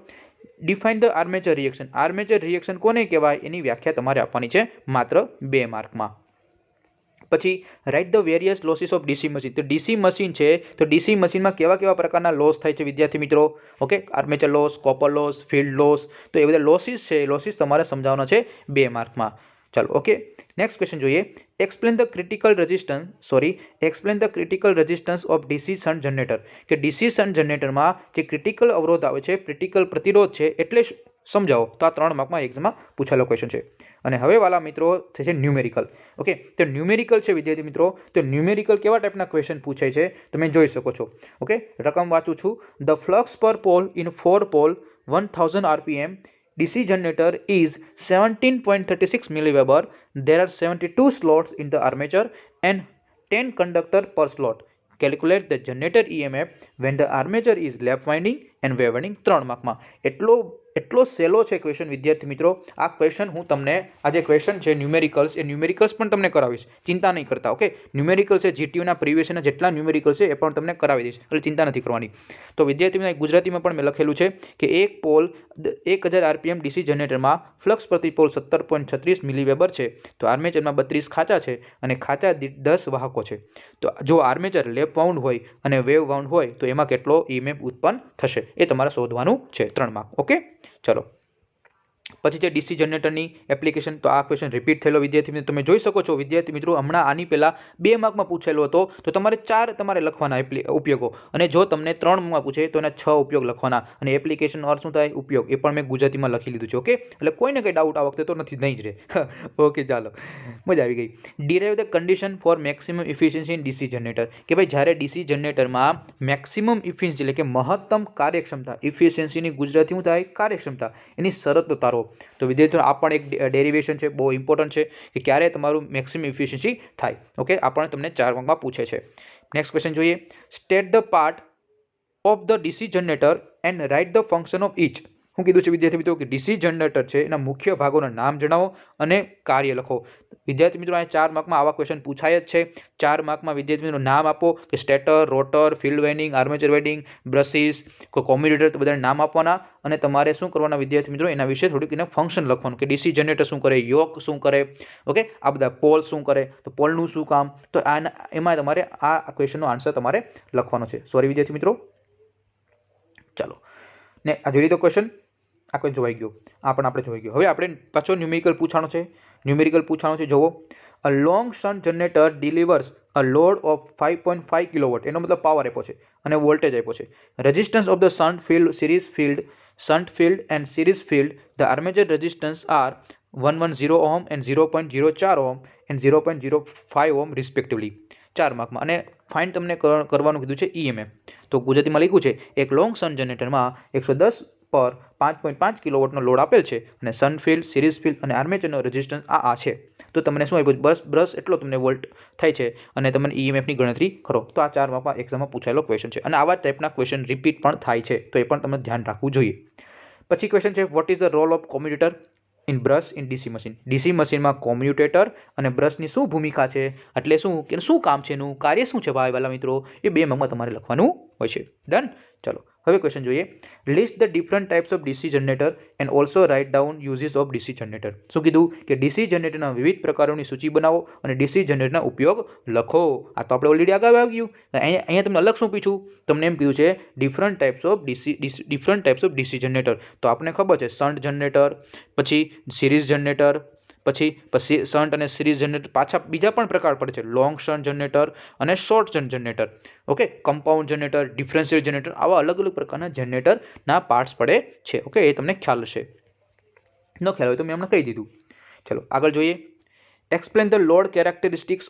define the armature reaction. Armature reaction કોને કહેવાય એની વ્યાખ્યા તમારે આપવાની છે, માત્ર 2 માર્કમાં. પછી write the various losses of DC machine. તો ડીસી મશીન છે તો ડીસી મશીનમાં કેવા પ્રકારના લોસ થાય છે વિદ્યાર્થી મિત્રો? Okay, armature loss, copper loss, field loss. તો એ બધા લોસીસ છે, લોસીસ તમારે સમજાવવાના છે 2 માર્કમાં. ચાલો, ઓકે, નેક્સ્ટ ક્વેશ્ચન જોઈએ. Explain the critical resistance of DC shunt generator. કે ડીસી શન્ટ જનરેટરમાં જે ક્રિટિકલ અવરોધ આવે છે, ક્રિટિકલ પ્રતિરોધ છે, એટલે સમજાવો. તો આ 3 માર્કમાં એક્ઝામમાં પૂછેલો ક્વેશ્ચન છે. અને હવે વાલા મિત્રો થશે ન્યુમેરિકલ. ઓકે, તો ન્યુમેરિકલ છે વિદ્યાર્થી મિત્રો, તો ન્યુમેરિકલ કેવા ટાઈપના ક્વેશ્ચન પૂછાય છે તમે જોઈ શકો છો. ઓકે, રકમ વાંચું છું. The flux per pole in 4 pole 1000 RPM DC generator is 17.36 milliweber. There are 72 slots in the armature and 10 conductor per slot. Calculate the generator EMF when the armature is lap winding and wave winding. 3 માર્કમાં. એટલો સહેલો છે question વિદ્યાર્થી મિત્રો. આ question હું તમને આ જે ક્વેશ્ચન છે ન્યુમેરિકલ્સ પણ તમને કરાવીશ, ચિંતા નહીં કરતા. ઓકે, ન્યુમેરિકલ છે જીટીયુના પ્રીવિયસના જેટલા ન્યુમેરિકલ છે એ પણ તમને કરાવી દઈશ, એટલે ચિંતા નથી કરવાની. તો વિદ્યાર્થી મિત્રો, ગુજરાતીમાં પણ મેં લખેલું છે કે એક પોલ 1000 RPM ડીસી જનરેટરમાં ફ્લક્સ પ્રતિ પોલ 17.36 મિલીવેબર છે. તો આર્મેચરમાં 32 ખાંચા છે અને ખાંચા દીઠ 10 વાહકો છે. તો જો આર્મેચર લેપ વાઉન્ડ હોય અને વેવ વાઉન્ડ હોય તો એમાં કેટલો EMF ઉત્પન્ન થશે એ તમારે શોધવાનું છે. 3 માર્ક. ઓકે, ચલો પછી છે ડીસી જનરેટરની એપ્લિકેશન. તો આ ક્વેશ્ચન રિપીટ થયેલો વિદ્યાર્થી મિત્રો, તમે જોઈ શકો છો વિદ્યાર્થી મિત્રો, હમણાં આની પહેલા 2 માર્કમાં પૂછેલો હતો, તો તમારે 4 તમારે લખવાના ઉપયોગો, અને જો તમને 3 માર્કમાં પૂછે તો એના 6 ઉપયોગ લખવાના. અને એપ્લિકેશનનો અર્થ શું થાય? ઉપયોગ. એ પણ મેં ગુજરાતીમાં લખી લીધું છે. ઓકે, એટલે કોઈને કંઈ ડાઉટ આ વખતે તો નહીં જ રહે. ઓકે, ચાલો, મજા આવી ગઈ. Derive the condition for maximum efficiency in DC generator. કે ભાઈ જ્યારે ડીસી જનરેટરમાં મેક્સિમમ ઇફિશિયન્સી એટલે કે મહત્તમ કાર્યક્ષમતા, ઇફિશિયન્સીની ગુજરાતી શું થાય? કાર્યક્ષમતા. એની શરત તારો. તો વિદ્યાર્થીઓ, આ પણ એક ડેરિવેશન છે, બહુ ઇમ્પોર્ટન્ટ છે કે ક્યારે તમારું મેક્સિમમ ઇફિશિયન્સી થાય. ઓકે, આ પણ તમને 4 માર્કમાં પૂછે છે. નેક્સ્ટ ક્વેશ્ચન જોઈએ. State the part of the DC generator and write the function of each. શું કીધું છે વિદ્યાર્થી મિત્રો? કે ડીસી જનરેટર છે એના મુખ્ય ભાગોના નામ જણાવો અને કાર્ય લખો. વિદ્યાર્થી મિત્રો, આ 4 માર્કમાં આવા ક્વેશ્ચન પૂછાય જ છે. 4 માર્કમાં વિદ્યાર્થી મિત્રો નામ આપો કે stator, rotor, field winding, armature winding, brushes, કોઈ કોમ્યુટેટર, તો બધાને નામ આપવાના. અને તમારે શું કરવાના વિદ્યાર્થી મિત્રો? એના વિશે થોડીક એને ફંક્શન લખવાનું કે ડીસી જનરેટર શું કરે, યોક શું કરે, ઓકે, આ બધા પોલ શું કરે, તો પોલનું શું કામ. તો એમાં તમારે આ ક્વેશ્ચનનો આન્સર તમારે લખવાનો છે. સોરી વિદ્યાર્થી મિત્રો, ચાલો ને આ જોઈ લીધો ક્વેશ્ચન. આ કોઈ જોઈ ગયો, આ પણ આપણે જોઈ ગયો. હવે આપણે પાછો ન્યુમેરિકલ પૂછાણો છે. જોવો, a long shunt generator delivers a load of 5.5 kilowatt, એનો મતલબ પાવર આપ્યો છે અને વોલ્ટેજ આપ્યો છે. Resistance of the shunt field and series field, the armature resistance are 110 ohm and 0.04 ohm and 0.05 ohm respectively. 4 માર્કમાં. અને ફાઇન તમને કરવાનું કીધું છે EMF. તો ગુજરાતીમાં લખ્યું છે એક લોંગ શન્ટ જનરેટરમાં 110 પર 5.5 કિલોવોટનો લોડ આપેલ છે અને શન્ટ ફિલ્ડ, સિરીઝ ફિલ્ડ અને આર્મેચરનો રેઝિસ્ટન્સ આ છે. તો તમને શું આપ્યું? બ્રશ એટલો તમને વોલ્ટ થાય છે અને તમને EMFની ગણતરી કરો. તો આ 4 માર્કમાં એક્ઝામમાં પૂછાયેલો ક્વેશ્ચન છે અને આવા ટાઈપના ક્વેશ્ચન રિપીટ પણ થાય છે, તો એ પણ તમને ધ્યાન રાખવું જોઈએ. પછી ક્વેશ્ચન છે, what is the role of commutator in brush in DC machine. DC મશીનમાં કોમ્યુટેટર અને બ્રશની શું ભૂમિકા છે, એટલે શું કામ છે, એનું કાર્ય શું છે ભાઈ વાલા મિત્રો, એ 2 માર્કમાં તમારે લખવાનું હોય છે. ડન. ચલો હવે ક્વેશ્ચન જોઈએ. List the different types of DC generator and also write down uses of DC generator. શું કીધું કે DC જનરેટરના વિવિધ પ્રકારોની સૂચિ બનાવો અને DC જનરેટરના ઉપયોગ લખો. આ તો આપણે ઓલરેડી આગળ આવી ગયું. અહીંયા તમને અલગ શું પૂછ્યું? તમને એમ કીધું છે different types of DC generator. તો આપણને ખબર છે શન્ટ જનરેટર, પછી સિરીઝ જનરેટર, પછી શન્ટ અને સિરીઝ જનરેટર પાછા બીજા પણ પ્રકાર પડે છે, લોંગ શન્ટ જનરેટર અને short shunt generator. Okay, compound generator, differential generator, આવા અલગ અલગ પ્રકારના જનરેટરના પાર્ટ્સ પડે છે. ઓકે, એ તમને ખ્યાલ હશે. ન ખ્યાલ હોય તો મેં હમણાં કહી દીધું. ચલો આગળ જોઈએ. Explain the load characteristics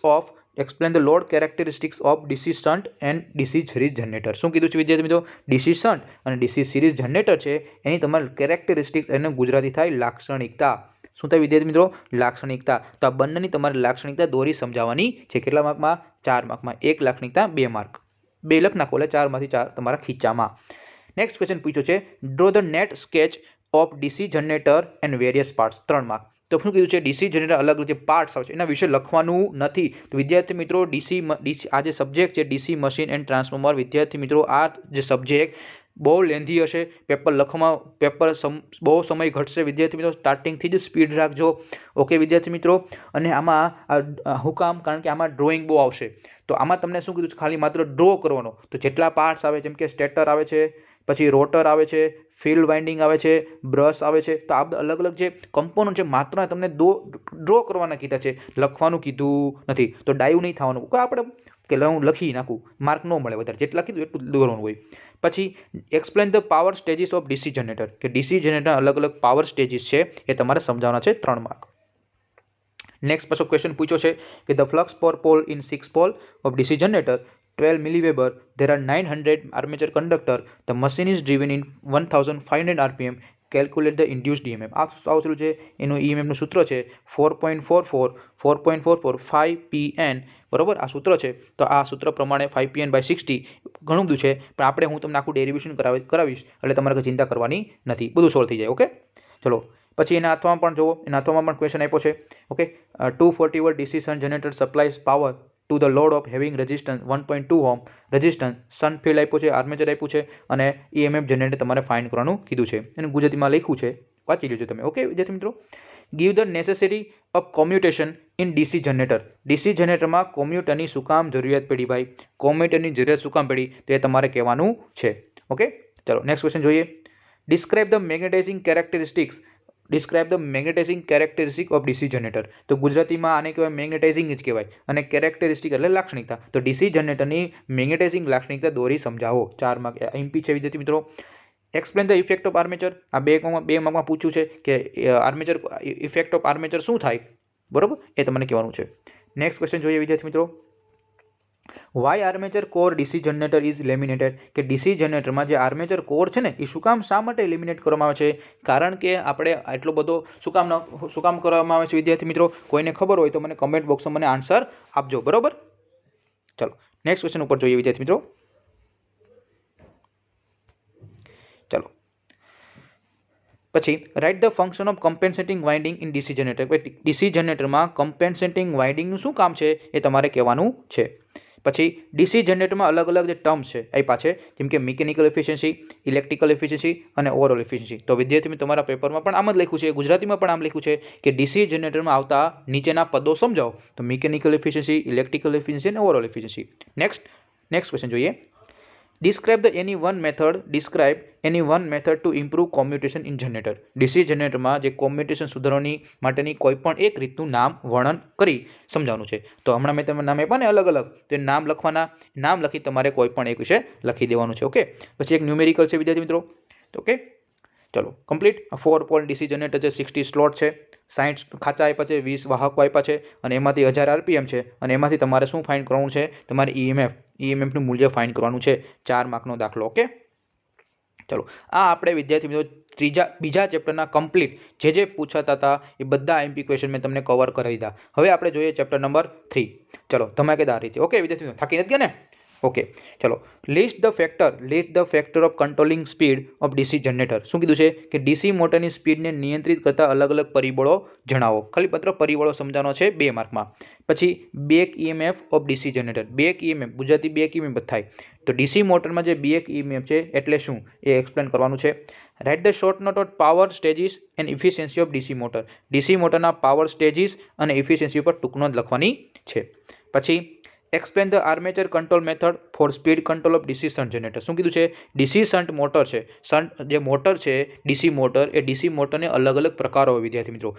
of DC shunt and DC series generator. શું કીધું છે વિદ્યાર્થી મિત્રો? DC શન્ટ અને DC સિરીઝ જનરેટર છે એની તમારે કેરેક્ટરિસ્ટિક્સ, એને ગુજરાતી થાય લાક્ષણિકતા. શું થાય વિદ્યાર્થી મિત્રો? લાક્ષણિકતા. તો આ બંનેની તમારે લાક્ષણિકતા દોરી સમજાવવાની છે. કેટલા માર્કમાં? 4 માર્કમાં. 1 લાક્ષણિકતા 2 માર્ક. 2 લખ નાખો એટલે 4 માંથી 4 તમારા ખીચામાં. નેક્સ્ટ ક્વેશ્ચન પૂછ્યો છે, draw the net sketch of DC generator and various parts. 3 mark. તો શું કીધું છે? DC જનરેટર અલગ અલગ જે પાર્ટ્સ આવે છે એના વિશે લખવાનું નથી. તો વિદ્યાર્થી મિત્રો આ જે સબ્જેક્ટ છે DC મશીન એન્ડ ટ્રાન્સફોર્મર, વિદ્યાર્થી મિત્રો આ જે સબ્જેક્ટ બહુ લેન્ધી હશે, પેપર બહુ સમય ઘટશે. વિદ્યાર્થી મિત્રો સ્ટાર્ટિંગથી જ સ્પીડ રાખજો. ઓકે વિદ્યાર્થી મિત્રો. અને આમાં હું કામ? કારણ કે આમાં ડ્રોઈંગ બહુ આવશે. તો આમાં તમને શું કીધું છે? ખાલી માત્ર ડ્રો કરવાનો. તો જેટલા પાર્ટ્સ આવે, જેમ કે સ્ટેટર આવે છે, પછી રોટર આવે છે, ફિલ્ડ વાઇન્ડિંગ આવે છે, બ્રશ આવે છે, તો આ અલગ અલગ જે કમ્પોનન્ટ છે માત્ર તમને ડ્રો કરવાના કીધા છે, લખવાનું કીધું નથી. તો ડાઈવ નહીં થવાનું. આપણે કે હું લખી નાખું, માર્ક ન મળે વધારે. જેટલા કીધું એટલું દોરવાનું હોય. પછી explain the power stages of DC generator, કે DC જનરેટર અલગ અલગ પાવર સ્ટેજીસ છે એ તમારે સમજાવવાના છે. 3 માર્ક. નેક્સ્ટ પાછો ક્વેશ્ચન પૂછ્યો છે કે the flux per pole in 6 pole of DC generator 12 milliweber, there are 900 armature conductor, the machine is driven in 1500 rpm, calculate the induced EMF. આ આવતું છે એનું EMF નું સૂત્ર છે 4.44 5pn. બરોબર, આ સૂત્ર છે. તો આ સૂત્ર પ્રમાણે 5pn/60 ઘણું બધું છે, પણ આપણે હું તમને આખું ડેરિવેશન કરાવીશ એટલે તમારે કંઈ ચિંતા કરવાની નથી, બધું સોલ્વ થઈ જાય. ઓકે, ચલો પછી એના હાથમાં પણ જુઓ, એના હાથમાં પણ ક્વેશ્ચન આપ્યો છે. Okay, 240 volt DC shunt generator supplies power to the load of having resistance 1.2 ohm, resistance, shunt field આપ્યું છે, આર્મેચર આપ્યું છે અને EMF જનરેટર તમારે ફાઇન્ડ કરવાનું કીધું છે. એનું ગુજરાતીમાં લખ્યું છે, વાંચી લેજો તમે. ઓકે વિદ્યાર્થી મિત્રો. Give the necessary of commutation in DC generator. DC જનરેટરમાં કોમ્યુટરની શું કામ જરૂરિયાત પડી ભાઈ? કોમ્યુટરની જરૂરિયાત શું કામ પડી તો એ તમારે કહેવાનું છે. ઓકે, ચલો નેક્સ્ટ ક્વેશ્ચન જોઈએ. Describe the magnetizing characteristics of DC generator. તો ગુજરાતીમાં આને કહેવાય મેગ્નેટાઇઝિંગ જ કહેવાય અને કેરેક્ટરિસ્ટિક એટલે લાક્ષણિકતા. તો DC જનરેટરની મેગ્નેટાઇઝિંગ લાક્ષણિકતા દોરી સમજાવો. 4 માર્ક MP છે વિદ્યાર્થી મિત્રો. Explain the effect of armature. આ 2 માર્કમાં પૂછ્યું છે કે આર્મેચર ઇફેક્ટ ઓફ આર્મેચર શું થાય, બરોબર, એ તમને કહેવાનું છે. નેક્સ્ટ ક્વેશ્ચન જોઈએ વિદ્યાર્થી મિત્રો. Why armature core DC generator is laminated. કે DC જનરેટરમાં જે આર્મેચર કોર છે ને એ શા માટે લેમિનેટ કરવામાં આવે છે? કારણ કે આપણે એટલો બધો શું કામ કરવામાં આવે છે વિદ્યાર્થી મિત્રો? કોઈને ખબર હોય તો મને કમેન્ટ બોક્સમાં મને આન્સર આપજો. બરોબર, ચલો નેક્સ્ટ ક્વેશ્ચન ઉપર જોઈએ વિદ્યાર્થી મિત્રો. ચલો પછી write the function of compensating winding in DC generator. DC જનરેટરમાં કમ્પેન્સેટિંગ વાઇન્ડિંગનું શું કામ છે એ તમારે કહેવાનું છે. પછી DC જનરેટરમાં અલગ અલગ જે ટર્મ્સ છે આપ્યા છે, જેમ કે મિકેનિકલ એફિશિયન્સી, ઇલેક્ટ્રિકલ એફિશિયન્સી અને ઓવરઓલ એફિશિયન્સી. તો વિદ્યાર્થી મિત્રો તમારા પેપરમાં પણ આમ જ લખ્યું છે, ગુજરાતીમાં પણ આમ લખ્યું છે કે DC જનરેટરમાં આવતા નીચેના પદો સમજાવો. તો મિકેનિકલ એફિશિયન્સી, ઇલેક્ટ્રિકલ એફિશિયન્સી અને ઓવરઓલ એફિશિયન્સી. નેક્સ્ટ ક્વેશ્ચન જોઈએ. Describe any one method to improve commutation in generator. DC જનરેટરમાં જે કોમ્યુટેશન સુધારવાની માટેની કોઈ પણ એક રીતનું નામ વર્ણન કરી સમજાવવાનું છે. તો હમણાં મેં તમને નામ આપ્યા ને અલગ અલગ, તો નામ લખવાના, નામ લખી તમારે કોઈ પણ એક વિશે લખી દેવાનું છે. ઓકે, પછી એક ન્યુમેરિકલ છે વિદ્યાર્થી મિત્રો. ઓકે, ચલો કમ્પ્લીટ. 4 પોલ ડીસી જનરેટર છે, 60 સ્લોટ છે, 60 ખાંચા આપ્યા છે, 20 વાહકો આપ્યા છે, અને એમાંથી 1000 આરપીએમ છે, અને એમાંથી તમારે શું ફાઇન્ડ કરવાનું છે? તમારે ઈએમએફનું મૂલ્ય ફાઇન્ડ કરવાનું છે. 4 માર્કનો દાખલો. ઓકે, ચલો આ આપણે વિદ્યાર્થી મિત્રો બીજા ચેપ્ટરના કમ્પ્લીટ જે પૂછાતા હતા એ બધા એમપી ક્વેશ્ચન મેં તમને કવર કરી દીધા. હવે આપણે જોઈએ ચેપ્ટર નંબર 3. ચલો ધમાકેદાર રીતે. ઓકે વિદ્યાર્થી મિત્રો, થાકી નથી ગયા ને? ઓકે, ચલો list the factor of controlling speed of DC generator. શું કીધું છે કે ડીસી મોટરની સ્પીડને નિયંત્રિત કરતા અલગ અલગ પરિબળો જણાવો. ખાલી પત્ર પરિબળો સમજાવવાનો છે 2 માર્કમાં. પછી back EMF of DC generator. Back EMF Gujarati back EMF થાય તો ડીસી મોટરમાં જે બેક ઈએમએફ છે એટલે શું એ એક્સપ્લેન કરવાનું છે. Write the short note of power stages and efficiency of DC motor. DC મોટરના પાવર સ્ટેજીસ અને ઇફિશિયન્સી ઉપર ટૂંક નોંધ લખવાની છે. પછી explain the armature control method for speed control of DC shunt generator. શું કીધું છે? ડીસી શન્ટ મોટર છે, શન્ટ જે મોટર છે ડીસી મોટર, એ ડીસી મોટરને અલગ અલગ પ્રકારો હોય વિદ્યાર્થી મિત્રો.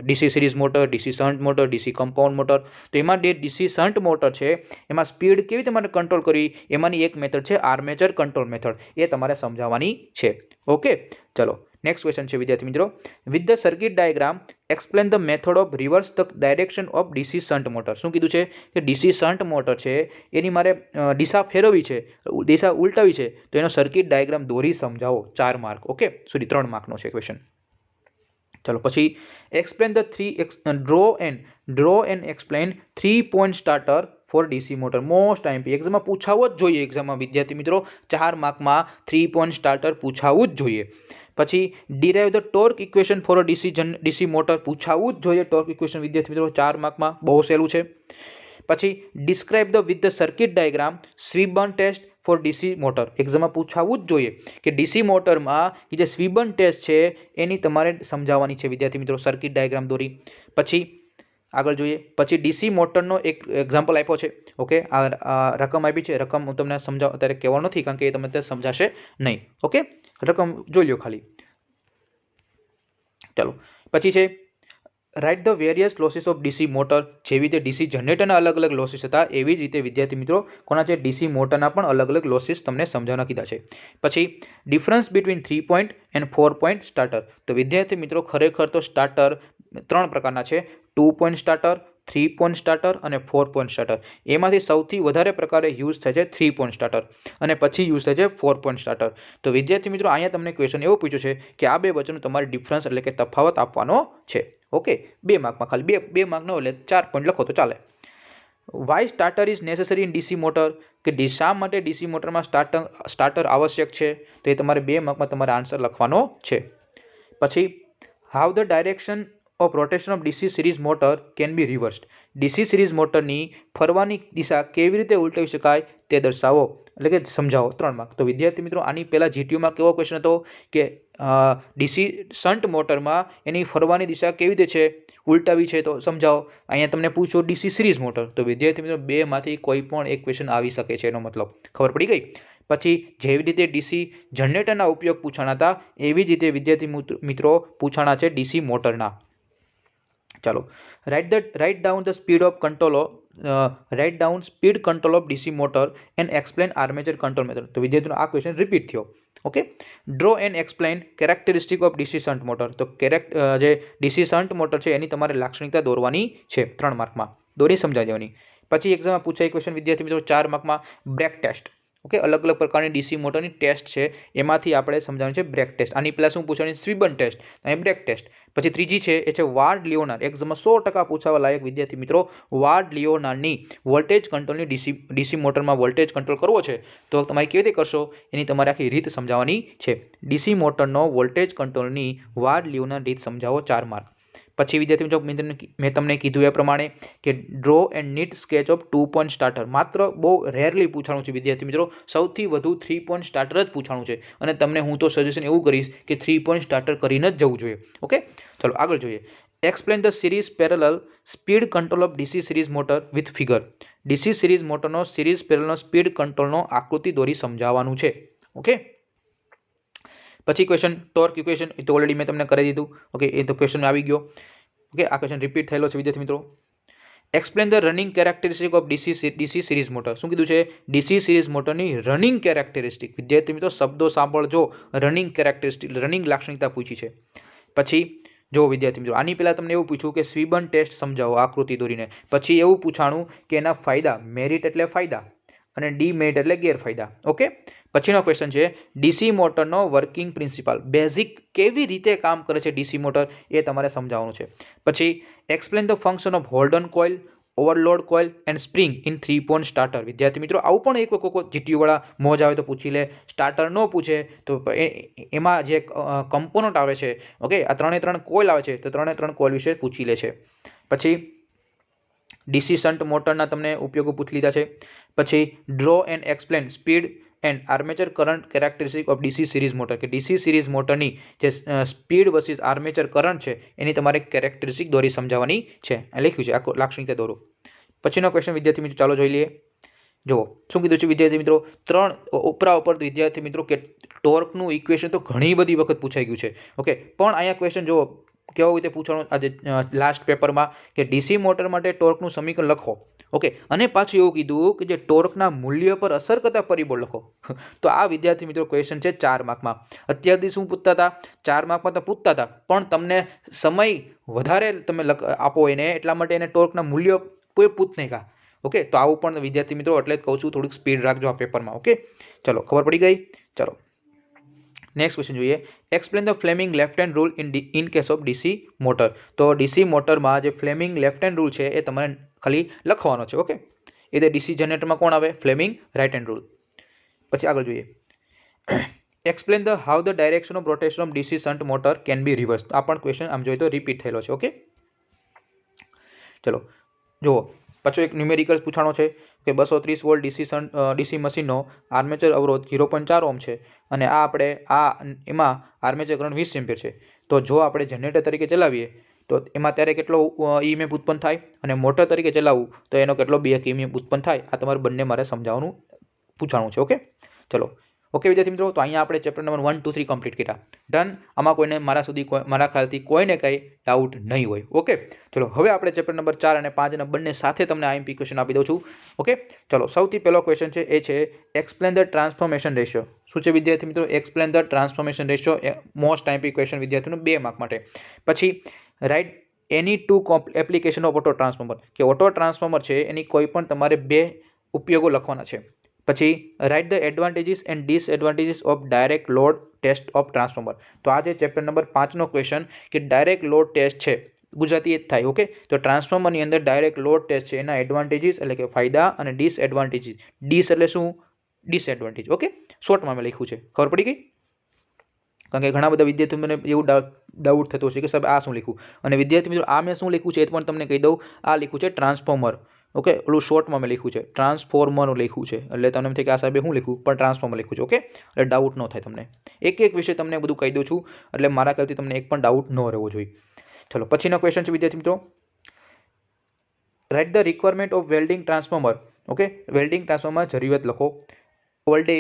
DC series motor, DC shunt motor, DC compound motor. તો એમાં જે ડીસી શન્ટ મોટર છે એમાં સ્પીડ કેવી રીતે તમારે કંટ્રોલ કરવી, એમાંની એક મેથડ છે આર્મેચર કંટ્રોલ મેથડ. એ તમારે સમજાવવાની છે. ઓકે, ચલો નેક્સ્ટ ક્વેશ્ચન છે વિદ્યાર્થી મિત્રો. With the circuit diagram explain the method of reverse the direction of DC shunt motor. શું કીધું છે કે ડીસી શન્ટ મોટર છે એની મારે દિશા ફેરવવી છે, દિશા ઉલટાવી છે, તો એનો સર્કિટ ડાયાગ્રામ દોરી સમજાવો. 4 માર્ક. ઓકે, સોરી 3 માર્કનો છે ક્વેશ્ચન. ચલો પછી explain the draw and explain 3 point starter for DC motor. Most IMP એક્ઝામમાં પૂછાવો જ જોઈએ. એક્ઝામમાં વિદ્યાર્થી મિત્રો 4 માર્કમાં 3 પોઈન્ટ સ્ટાર્ટર પૂછાવું જ જોઈએ. પછી derive the torque equation for a DC motor. પૂછાવું જ જોઈએ ટોર્ક ઇક્વેશન વિદ્યાર્થી મિત્રો 4 માર્કમાં, બહુ સહેલું છે. પછી describe the with the circuit diagram Swinburne test for DC motor. એક્ઝામમાં પૂછાવું જ જોઈએ કે ડીસી મોટરમાં કે જે સ્વીબર્ન ટેસ્ટ છે એની તમારે સમજાવવાની છે વિદ્યાર્થી મિત્રો, સર્કિટ ડાયાગ્રામ દોરી. પછી આગળ જોઈએ. પછી ડીસી મોટરનો એક એક્ઝામ્પલ આપ્યો છે. ઓકે, આ રકમ આપી છે. રકમ હું તમને અત્યારે કહેવાનો નથી કારણ કે એ તમને સમજાશે નહીં. ઓકે, રકમ જોઈ લો ખાલી. ચાલો પછી છે write the various losses of DC motor. જેવી રીતે ડીસી જનરેટરના અલગ અલગ લોસીસ હતા એવી જ રીતે વિદ્યાર્થી મિત્રો કોના છે ડીસી મોટરના પણ અલગ અલગ લોસીસ તમને સમજાવવાના કીધા છે. પછી difference between 3 point and 4 point starter. તો વિદ્યાર્થી મિત્રો ખરેખર તો સ્ટાર્ટર 3 પ્રકારના છે. 2 પોઈન્ટ સ્ટાર્ટર, 3 પોઈન્ટ સ્ટાર્ટર અને 4 પોઈન્ટ સ્ટાર્ટર. એમાંથી સૌથી વધારે પ્રકારે યુઝ થાય છે 3 પોઈન્ટ સ્ટાર્ટર અને પછી યુઝ થાય છે 4 પોઈન્ટ સ્ટાર્ટર. તો વિદ્યાર્થી મિત્રો અહીંયા તમને ક્વેશ્ચન એવો પૂછ્યો છે કે આ બે વચ્ચેનો તમારે ડિફરન્સ એટલે કે તફાવત આપવાનો છે. ઓકે, 2 માર્કમાં ખાલી 2 માર્ક ન એટલે 4 પોઈન્ટ લખો તો ચાલે. Why starter is necessary in DC motor. કે શા માટે ડીસી મોટરમાં સ્ટાર્ટર આવશ્યક છે, તો એ તમારે 2 માર્કમાં તમારે આન્સર લખવાનો છે. પછી how the direction of rotation of DC series motor can B reversed. DC series મોટરની ફરવાની દિશા કેવી રીતે ઉલટાવી શકાય તે દર્શાવો, એટલે કે સમજાવો. 3 માર્ક. તો વિદ્યાર્થી મિત્રો આની પહેલાં જીટીયુમાં કેવો ક્વેશ્ચન હતો કે ડીસી શન્ટ મોટરમાં એની ફરવાની દિશા કેવી રીતે છે ઉલટાવી છે તો સમજાવો. અહીંયા તમને પૂછો ડીસી સિરીઝ મોટર, તો વિદ્યાર્થી મિત્રો 2માંથી કોઈ પણ એક ક્વેશ્ચન આવી શકે છે. એનો મતલબ ખબર પડી ગઈ. પછી જેવી રીતે ડીસી જનરેટરના ઉપયોગ પૂછાણા હતા એવી જ રીતે વિદ્યાર્થી મિત્રો પૂછાણા છે ડીસી મોટરના. ચાલો write down the speed of control write down speed control of DC motor and explain armature control method. તો વિદ્યાર્થીનો આ ક્વેશ્ચન રિપીટ થયો. Okay, draw and explain characteristic of DC shunt motor. તો જે ડીસી શન્ટ મોટર છે એની તમારે લાક્ષણિકતા દોરવાની છે 3 માર્કમાં, દોરી સમજાવી દેવાની. પછી એક્ઝામમાં પૂછાય ક્વેશ્ચન વિદ્યાર્થી મિત્રો 4 માર્કમાં બ્રેક ટેસ્ટ. ઓકે, અલગ અલગ પ્રકારની ડીસી મોટરની ટેસ્ટ છે એમાંથી આપણે સમજાવવાનું છે બ્રેક ટેસ્ટ. આની પહેલાં શું પૂછવાની? સ્વીબર્ન ટેસ્ટ અને બ્રેક ટેસ્ટ. પછી ત્રીજી છે એ છે વાર્ડ લિયોનાર. એક્ઝામમાં 100% પૂછાવા લાયક વિદ્યાર્થી મિત્રો વાર્ડ લિયોનારની વોલ્ટેજ કંટ્રોલની ડીસી મોટરમાં વોલ્ટેજ કંટ્રોલ કરવો છે તો તમારે કેવી રીતે કરશો એની તમારે આખી રીત સમજાવવાની છે. ડીસી મોટરનો વોલ્ટેજ કંટ્રોલની વાર્ડ લિયોનાર રીત સમજાવો. 4 માર્ક. પછી વિદ્યાર્થી મિત્રો મેં તમને કીધું એ પ્રમાણે કે draw and neat sketch of 2 point starter. માત્ર બહુ રેરલી પૂછાણું છે વિદ્યાર્થી મિત્રો, સૌથી વધુ 3 પોઈન્ટ સ્ટાર્ટર જ પૂછાણું છે અને તમને હું તો સજેશન એવું કરીશ કે 3 પોઈન્ટ સ્ટાર્ટર કરીને જ જવું જોઈએ. ઓકે, ચલો આગળ જોઈએ. Explain the series parallel speed control of DC series motor with figure. DC series मोटरनो सीरीज पेरेलल स्पीड कंट्रोलनो आकृति दોરી સમજાવવાનું છે. ओके. પછી ક્વેશ્ચન ટોર્ક ઇક્વેશન એ તો ઓલરેડી મેં તમને કરી દીધું. ઓકે, એ તો ક્વેશ્ચન આવી ગયો. ઓકે, આ ક્વેશ્ચન રિપીટ થયેલો છે વિદ્યાર્થી મિત્રો. Explain the running characteristic of DC series motor. શું કીધું છે? ડીસી સિરીઝ મોટરની રનિંગ કેરેક્ટરિસ્ટિક. વિદ્યાર્થી મિત્રો શબ્દો સાંભળજો. રનિંગ કેરેક્ટરિસ્ટિક, રનિંગ લાક્ષણિકતા પૂછી છે. પછી જો વિદ્યાર્થી મિત્રો આની પહેલાં તમને એવું પૂછ્યું કે સ્વીબન ટેસ્ટ સમજાવો આકૃતિ દોરીને. પછી એવું પૂછાણું કે એના ફાયદા, મેરિટ એટલે ફાયદા અને ડીમેરિટ એટલે ગેરફાયદા. ઓકે. પછીનો ક્વેશ્ચન છે ડીસી મોટરનો વર્કિંગ પ્રિન્સિપલ, બેઝિક કેવી રીતે કામ કરે છે ડીસી મોટર એ તમારે સમજાવવાનું છે. પછી explain the function of hold on coil, overload coil and spring in 3 point starter. વિદ્યાર્થી મિત્રો આવું પણ એક વખત જીટીયુ વાળા મોજ આવે તો પૂછી લે. સ્ટાર્ટર ન પૂછે તો એમાં જે કમ્પોનન્ટ આવે છે, ઓકે, આ 3 કોઇલ આવે છે તો 3 કોઇલ વિશે પૂછી લે છે. પછી ડીસી શન્ટ મોટરના તમને ઉપયોગો પૂછી લીધા છે. પછી draw and explain speed and armature current characteristic of DC series motor, કે ડીસી સિરીઝ મોટરની જે સ્પીડ વર્સિસ આર્મેચર કરંટ છે એની તમારે કેરેક્ટરિસ્ટિક દોરી સમજાવવાની છે. આ લખ્યું છે, આખો લાક્ષણિકતા દોરો. પછીનો ક્વેશ્ચન વિદ્યાર્થી મિત્રો ચાલો જોઈ લઈએ. જુઓ શું કીધું છે વિદ્યાર્થી મિત્રો, 3 ઉપર વિદ્યાર્થી મિત્રો કે ટોર્કનું ઇક્વેશન તો ઘણી બધી વખત પૂછાઈ ગયું છે. ઓકે, પણ અહીંયા ક્વેશ્ચન જુઓ કેવો રીતે પૂછવાનું આજે લાસ્ટ પેપરમાં કે ડીસી મોટર માટે ટોર્કનું સમીકરણ લખો. ઓકે, અને પાછું એવું કીધું કે જે ટોર્કના મૂલ્ય પર અસર કરતા પરિબળ લખો. તો આ વિદ્યાર્થી મિત્રો ક્વેશ્ચન છે 4 માર્કમાં. અત્યારથી શું પૂછતા હતા? 4 માર્કમાં તો પૂછતા હતા, પણ તમને સમય વધારે તમે આપો એને, એટલા માટે એને ટોર્કના મૂલ્ય કોઈ પૂછ નહીં કા. ઓકે, તો આવું પણ વિદ્યાર્થી મિત્રો એટલે જ કહું છું થોડીક સ્પીડ રાખજો આ પેપરમાં. ઓકે, ચલો ખબર પડી ગઈ. ચલો નેક્સ્ટ ક્વેશ્ચન જોઈએ. Explain the Fleming left hand rule in case of DC motor. તો ડીસી મોટરમાં જે ફ્લેમિંગ લેફ્ટ હેન્ડ રૂલ છે એ તમારે ખાલી લખવાનો છે. ઓકે, એ તો ડીસી જનરેટરમાં કોણ આવે? Fleming right hand rule. પછી આગળ જોઈએ. Explain the how the direction of rotation of DC shunt motor can be reverse. આ પણ ક્વેશ્ચન આમ જોઈએ તો રિપીટ થયેલો છે. ઓકે, ચલો જુઓ પાછો એક ન્યુમેરિકલ પૂછાણો છે કે 230 વોલ્ટ ડીસી મશીનનો આર્મેચર અવરોધ 0.4 ઓહ્મ છે અને આ આપણે એમાં આર્મેચર કરંટ 20 એમ્પિયર છે. તો જો આપણે જનરેટર તરીકે ચલાવીએ તો એમાં ત્યારે કેટલો ઈએમએફ ઉત્પન્ન થાય અને મોટર તરીકે ચલાવવું તો એનો કેટલો બેક ઈએમએફ ઉત્પન્ન થાય. આ તમારે બંને મારે સમજાવવાનું પૂછાણું છે. ઓકે, ચલો ઓકે વિદ્યાર્થી મિત્રો, તો અહીંયા આપણે ચેપ્ટર નંબર 1, 2, 3 કમ્પ્લીટ કર્યા. ડન. આમાં કોઈને મારા ખ્યાલથી કોઈને કંઈ ડાઉટ નહીં હોય. ઓકે, ચલો હવે આપણે ચેપ્ટર નંબર 4 અને 5 ના બંને સાથે તમને આઈએમપી ક્વેશ્ચન આપી દઉં છું. ઓકે, ચલો સૌથી પહેલો ક્વેશ્ચન છે એ છે એક્સપ્લેન ધ ટ્રાન્સફોર્મેશન રેશિયો. શું છે વિદ્યાર્થી મિત્રો? Explain the transformation ratio, most IMP question વિદ્યાર્થીનું 2 માર્ક માટે. પછી write any 2 application of auto transformer, કે ઓટો ટ્રાન્સફોર્મર છે એની કોઈ પણ તમારે 2 ઉપયોગો લખવાના છે. પછી write the advantages and disadvantages of direct load test of transformer. તો આ જે ચેપ્ટર નંબર 5નો ક્વેશ્ચન કે ડાયરેક્ટ લોડ ટેસ્ટ છે, ગુજરાતી એ જ થાય. ઓકે, તો ટ્રાન્સફોર્મરની અંદર ડાયરેક્ટ લોડ ટેસ્ટ છે એના એડવાન્ટેજીસ એટલે કે ફાયદા અને ડિસએડવાન્ટેજીસ. ડિસ એટલે શું? ડિસએડવાન્ટેજ. ઓકે, શોર્ટમાં મેં લખ્યું છે. ખબર પડી ગઈ? કારણ કે ઘણા બધા વિદ્યાર્થીઓને એવું ડાઉટ થતો હશે કે સાહેબ આ શું લખ્યું, અને વિદ્યાર્થી મિત્રો આ મેં શું લખ્યું છે એ પણ તમને કહી દઉં. આ લખ્યું છે ટ્રાન્સફોર્મર. ઓકે, ઓલું શોર્ટમાં મેં લખ્યું છે ટ્રાન્સફોર્મર લખ્યું છે, એટલે તમને એમ થાય કે આ સાહેબે શું લખ્યું, પણ ટ્રાન્સફોર્મર લખ્યું છે. ઓકે, એટલે ડાઉટ ન થાય તમને. એક વિશે તમને બધું કહી દઉં છું, એટલે મારા ખ્યાલથી તમને એક પણ ડાઉટ ન રહેવો જોઈએ. ચલો પછીનો ક્વેશ્ચન છે વિદ્યાર્થી મિત્રો, write the requirement of welding transformer. Okay, welding transformer જરૂરિયાત લખો. ઓલ ડે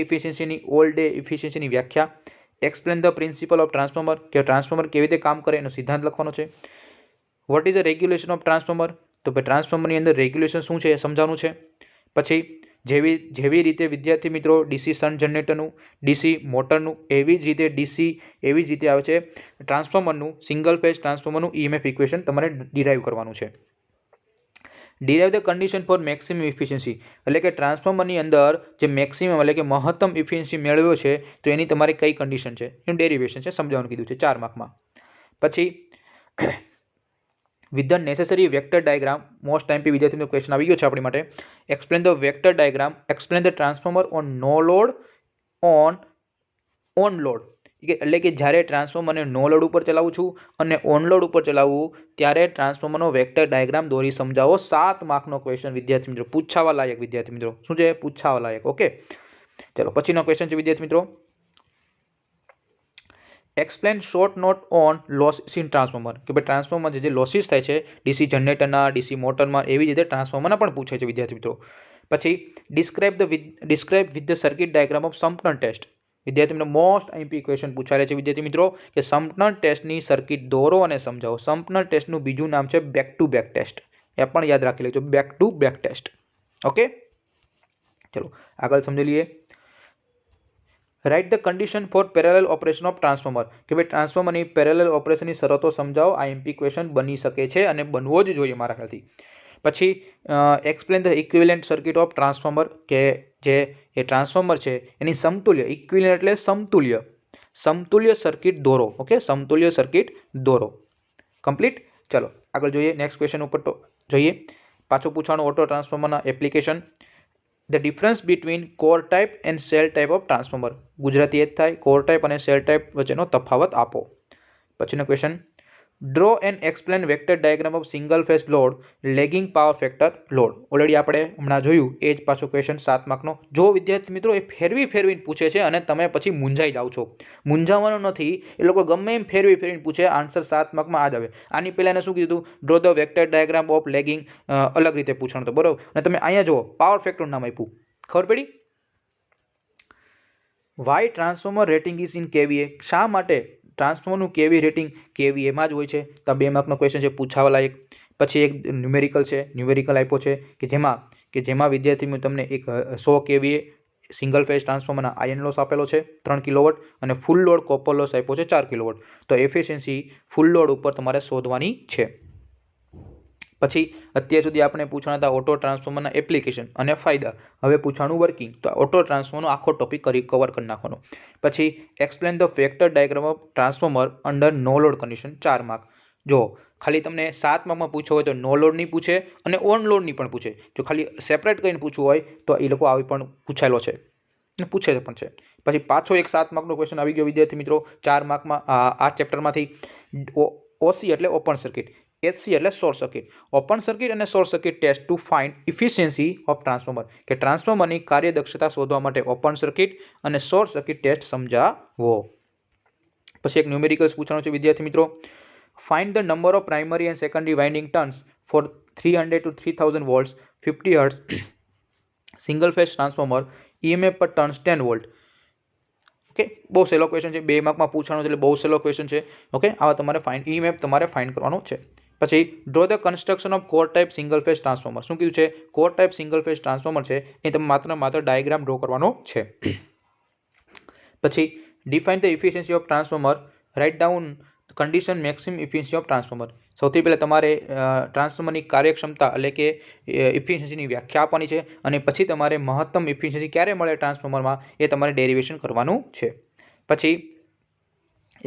ઇફિશિયન્સીની વ્યાખ્યા. Explain the principal of transformer, કે ટ્રાન્સફોર્મર કેવી રીતે કામ કરે એનો સિદ્ધાંત લખવાનો છે. What is the regulation of transformer, તો ભાઈ ટ્રાન્સફોર્મરની અંદર રેગ્યુલેશન શું છે એ સમજાવવાનું છે. પછી જેવી રીતે વિદ્યાર્થી મિત્રો ડીસી શન્ટ જનરેટરનું, ડીસી મોટરનું, એવી જ રીતે આવે છે ટ્રાન્સફોર્મરનું, સિંગલ ફેઝ ટ્રાન્સફોર્મરનું ઈએમએફ ઇક્વેશન તમારે ડિરાઈવ કરવાનું છે. Derive the condition for maximum efficiency, એટલે કે ટ્રાન્સફોર્મરની અંદર જે મેક્સિમમ એટલે કે મહત્તમ ઇફિશિયન્સી મેળવ્યો છે તો એની તમારે કઈ કન્ડિશન છે એનું ડેરિવેશન છે સમજાવવાનું કીધું છે 4 માર્કમાં. પછી with the necessary vector diagram, most time વિદ્યાર્થીનો ક્વેશ્ચન આવી ગયો છે આપણી માટે. Explain the vector diagram, explain the transformer on no load on load, એટલે કે જ્યારે ટ્રાન્સફોર્મરને નો લોડ ઉપર ચલાવું છું અને ઓન લોડ ઉપર ચલાવવું ત્યારે ટ્રાન્સફોર્મરનો વેક્ટર ડાયાગ્રામ દોરી સમજાવો. 7 માર્કનો ક્વેશ્ચન વિદ્યાર્થી મિત્રો, પૂછાવા લાયક વિદ્યાર્થી મિત્રો. શું છે? પૂછાવા લાયક. ઓકે, ચલો પછીનો ક્વેશ્ચન છે વિદ્યાર્થી મિત્રો, explain short note on losses in transformer કે ભાઈ ટ્રાન્સફોર્મર જે લોસીસ થાય છે ડીસી જનરેટરના ડીસી મોટરમાં એવી રીતે ટ્રાન્સફોર્મરના પણ પૂછે છે વિદ્યાર્થી મિત્રો. પછી describe with the circuit diagram of Sumpner test. વિદ્યાર્થી મિત્રો મોસ્ટ આઈએમપી ક્વેશ્ચન પૂછાયેલા છે વિદ્યાર્થી મિત્રો કે સમ્પટન ટેસ્ટની સર્કિટ દોરો અને સમજાવો. સમ્પટન ટેસ્ટનું બીજું નામ છે બેક ટુ બેક ટેસ્ટ. એ પણ યાદ રાખી લેજો, back to back test. Okay, ચલો આગળ સમજી લઈએ. Write the condition for parallel operation of transformer કે ભાઈ ટ્રાન્સફોર્મરની પેરેલલ ઓપરેશનની શરતો સમજાવો. આઈએમપી ક્વેશ્ચન બની શકે છે અને બનવો જ જોઈએ મારા ખ્યાલથી. પછી explain the equivalent circuit of transformer કે જે એ ટ્રાન્સફોર્મર છે એની સમતુલ્ય, ઇક્વિવેલન્ટ એટલે સમતુલ્ય સર્કિટ દોરો. ઓકે, સમતુલ્ય સર્કિટ દોરો. કમ્પ્લીટ. ચલો આગળ જોઈએ. નેક્સ્ટ ક્વેશ્ચન ઉપર તો જોઈએ. પાછું પૂછવાનું ઓટો ટ્રાન્સફોર્મરના application. The difference between core type and shell type of transformer. Gujarati એ જ થાય, કોર ટાઈપ અને સેલ ટાઈપ વચ્ચેનો તફાવત આપો. પછીનો question, draw and explain vector diagram of single phase load lagging power factor load. Already આપણે હમણાં જોયું એ જ પાછો ક્વેશ્ચન 7 માર્કનો. જો વિદ્યાર્થી મિત્રો એ ફેરવીને પૂછે છે અને તમે પછી મૂંઝાઈ જાઓ છો. મૂંઝાવાનું નથી, એ લોકો ગમે એમ ફેરવીને પૂછે, આન્સર 7 માર્કમાં આ જ આવે. આની પહેલાં શું કીધું? Draw the vector diagram of lagging, અલગ રીતે પૂછવાનું હતું, બરાબર. અને તમે અહીંયા જુઓ પાવર ફેક્ટરનું નામ આપ્યું, ખબર પડી? Why transformer rating is in KVA. શા માટે ટ્રાન્સફોર્મરનું કેવી રેટિંગ કેવીએમાં જ હોય છે? તો 2 માર્કનો ક્વેશ્ચન છે, પૂછાવા લાયક. પછી એક ન્યુમેરિકલ છે, ન્યુમેરિકલ આપ્યો છે કે જેમાં વિદ્યાર્થી મિત્રો તમને એક 100 કેવીએ સિંગલ ફેઝ ટ્રાન્સફોર્મરના આયર્ન લોસ આપેલો છે 3 કિલોવોટ અને ફૂલ લોડ કોપર લોસ આપ્યો છે 4 કિલોવોટ. તો એફિશિયન્સી ફૂલ લોડ ઉપર તમારે શોધવાની છે. પછી અત્યાર સુધી આપણે પૂછવાના હતા ઓટો ટ્રાન્સફોર્મરના એપ્લિકેશન અને ફાયદા. હવે પૂછવાનું વર્કિંગ. તો ઓટો ટ્રાન્સફોર્મરનો આખો ટોપિક કવર કરી નાખવાનો. પછી explain the vector diagram of transformer under no load condition. 4 mark. જો ખાલી તમને 7 માર્કમાં પૂછવો હોય તો નો લોડની પૂછે અને ઓન લોડની પણ પૂછે. જો ખાલી સેપરેટ કરીને પૂછવું હોય તો એ લોકો આવી પણ પૂછાયેલો છે, પૂછે પણ છે. પછી પાછો એક 7 માર્કનો ક્વેશ્ચન આવી ગયો વિદ્યાર્થી મિત્રો 4 માર્કમાં આ ચેપ્ટરમાંથી. ઓસી એટલે ઓપન સર્કિટ, એચસી એટલે શોર્ટ સર્કિટ. ઓપન સર્કિટ અને short circuit test to find efficiency of transformer કે ટ્રાન્સફોર્મરની કાર્યદક્ષતા શોધવા માટે ઓપન સર્કિટ અને શોર્ટ સર્કિટ ટેસ્ટ સમજાવો. પછી એક ન્યુમેરિકલ્સ પૂછવાનું છે વિદ્યાર્થી મિત્રો. Find the number of primary and secondary winding turns for 300 to 3000 volts 50 hertz single phase transformer. EMF per turns 10 volt. Okay, બહુ સહેલો ક્વેશ્ચન છે, 2 માર્કમાં પૂછવાનું છે એટલે બહુ સહેલો ક્વેશ્ચન છે. ઓકે, આવા તમારે ઈએમએફ તમારે ફાઇન્ડ કરવાનો છે. પછી draw the construction of core type single phase transformer. શું કીધું છે? Core type single phase transformer છે એ તમે માત્ર ડાયાગ્રામ ડ્રો કરવાનો છે. પછી define the efficiency of transformer. Write down condition maximum efficiency of transformer. સૌથી પહેલાં તમારે ટ્રાન્સફોર્મરની કાર્યક્ષમતા એટલે કે ઇફિશિયન્સીની વ્યાખ્યા આપવાની છે અને પછી તમારે મહત્તમ ઇફિશિયન્સી ક્યારે મળે ટ્રાન્સફોર્મરમાં એ તમારે ડેરિવેશન કરવાનું છે. પછી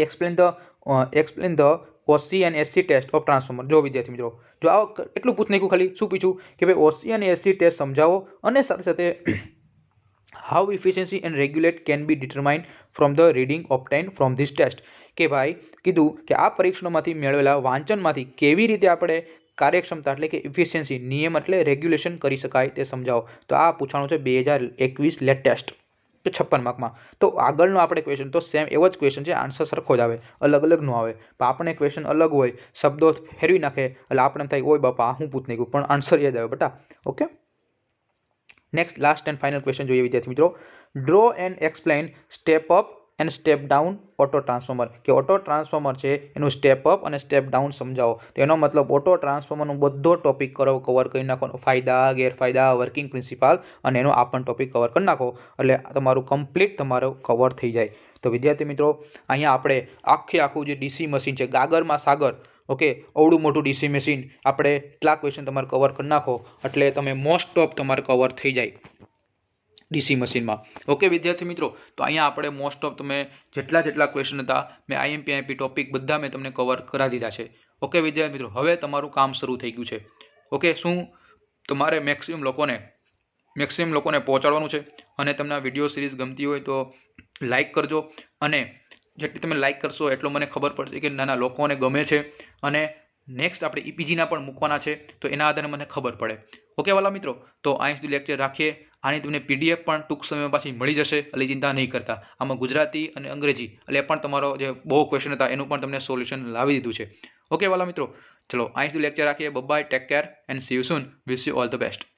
એક્સપ્લેન ધ ઓસી અને એસસી ટેસ્ટ ઓફ ટ્રાન્સફોર્મર. જો વિદ્યાર્થી મિત્રો જો આ એટલું પૂછ નાખ્યું, ખાલી શું પૂછ્યું કે ભાઈ ઓસી અને એસસી ટેસ્ટ સમજાવો અને સાથે સાથે how efficiency and regulate can be determined from the reading obtain from this test. કે ભાઈ કીધું કે આ પરીક્ષણોમાંથી મેળવેલા વાંચનમાંથી કેવી રીતે આપણે કાર્યક્ષમતા એટલે કે ઇફિશિયન્સી નિયમ એટલે રેગ્યુલેશન કરી શકાય તે સમજાવો. તો આ પૂછવાનું છે 2021 લેટેસ્ટ 56 માર્કમાં. તો આગળનો આપણે ક્વેશ્ચન તો સેમ એવો જ ક્વેશ્ચન છે, આન્સર સરખો જ આવે, અલગ ન આવે. પણ આપણે ક્વેશ્ચન અલગ હોય, શબ્દો ફેરવી નાખે એટલે આપણે એમ થાય ઓય બાપા હું પૂછ નાખ્યું, પણ આન્સર યાદ આવે બેટા. Okay, next last and final question જોઈએ વિદ્યાર્થી મિત્રો. Draw and explain step up and step down auto transformer. કે ઓટો ટ્રાન્સફોર્મર છે એનું સ્ટેપ અપ અને સ્ટેપ ડાઉન સમજાવો. તો એનો મતલબ ઓટો ટ્રાન્સફોર્મરનો બધો ટોપિક કવર કરી નાખો, ફાયદા ગેરફાયદા વર્કિંગ પ્રિન્સિપાલ અને એનો આ પણ ટોપિક કવર કરી નાખો એટલે તમારું કમ્પ્લીટ તમારું કવર થઈ જાય. તો વિદ્યાર્થી મિત્રો અહીંયા આપણે આખું જે ડીસી મશીન છે ગાગરમાં સાગર, ઓકે, અવડું મોટું ડીસી મશીન આપણે એટલા ક્વેશ્ચન તમારે કવર કરી નાખો એટલે તમે મોસ્ટ ઓફ તમારે કવર થઈ જાય ડીસી મશીનમાં. ઓકે વિદ્યાર્થી મિત્રો, તો અહીંયા આપણે મોસ્ટ ઓફ તમે જેટલા ક્વેશ્ચન હતા મેં આઈએમપી ટોપિક બધા મેં તમને કવર કરાવી દીધા છે. ઓકે વિદ્યાર્થી મિત્રો, હવે તમારું કામ શરૂ થઈ ગયું છે. ઓકે, શું તમારે મેક્સિમમ લોકોને પહોંચાડવાનું છે અને તમને આ વિડીયો સિરીઝ ગમતી હોય તો લાઇક કરજો અને જેટલી તમે લાઇક કરશો એટલો મને ખબર પડશે કે નાના લોકોને ગમે છે અને નેક્સ્ટ આપણે ઈપીજીના પણ મૂકવાના છે તો એના આધારે મને ખબર પડે. ઓકે વાલા મિત્રો, તો અહીં સુધી લેક્ચર રાખીએ. આની તમને PDF પણ ટૂંક સમયમાં પાછી મળી જશે, એટલે ચિંતા નહીં કરતા. આમાં ગુજરાતી અને અંગ્રેજી એટલે પણ તમારો જે બહુ ક્વેશ્ચન હતા એનું પણ તમને સોલ્યુશન લાવી દીધું છે. ઓકે વાલા મિત્રો, ચલો અહીં સુધી લેક્ચર રાખીએ. Bye, take care and see you soon. Wish you all the best.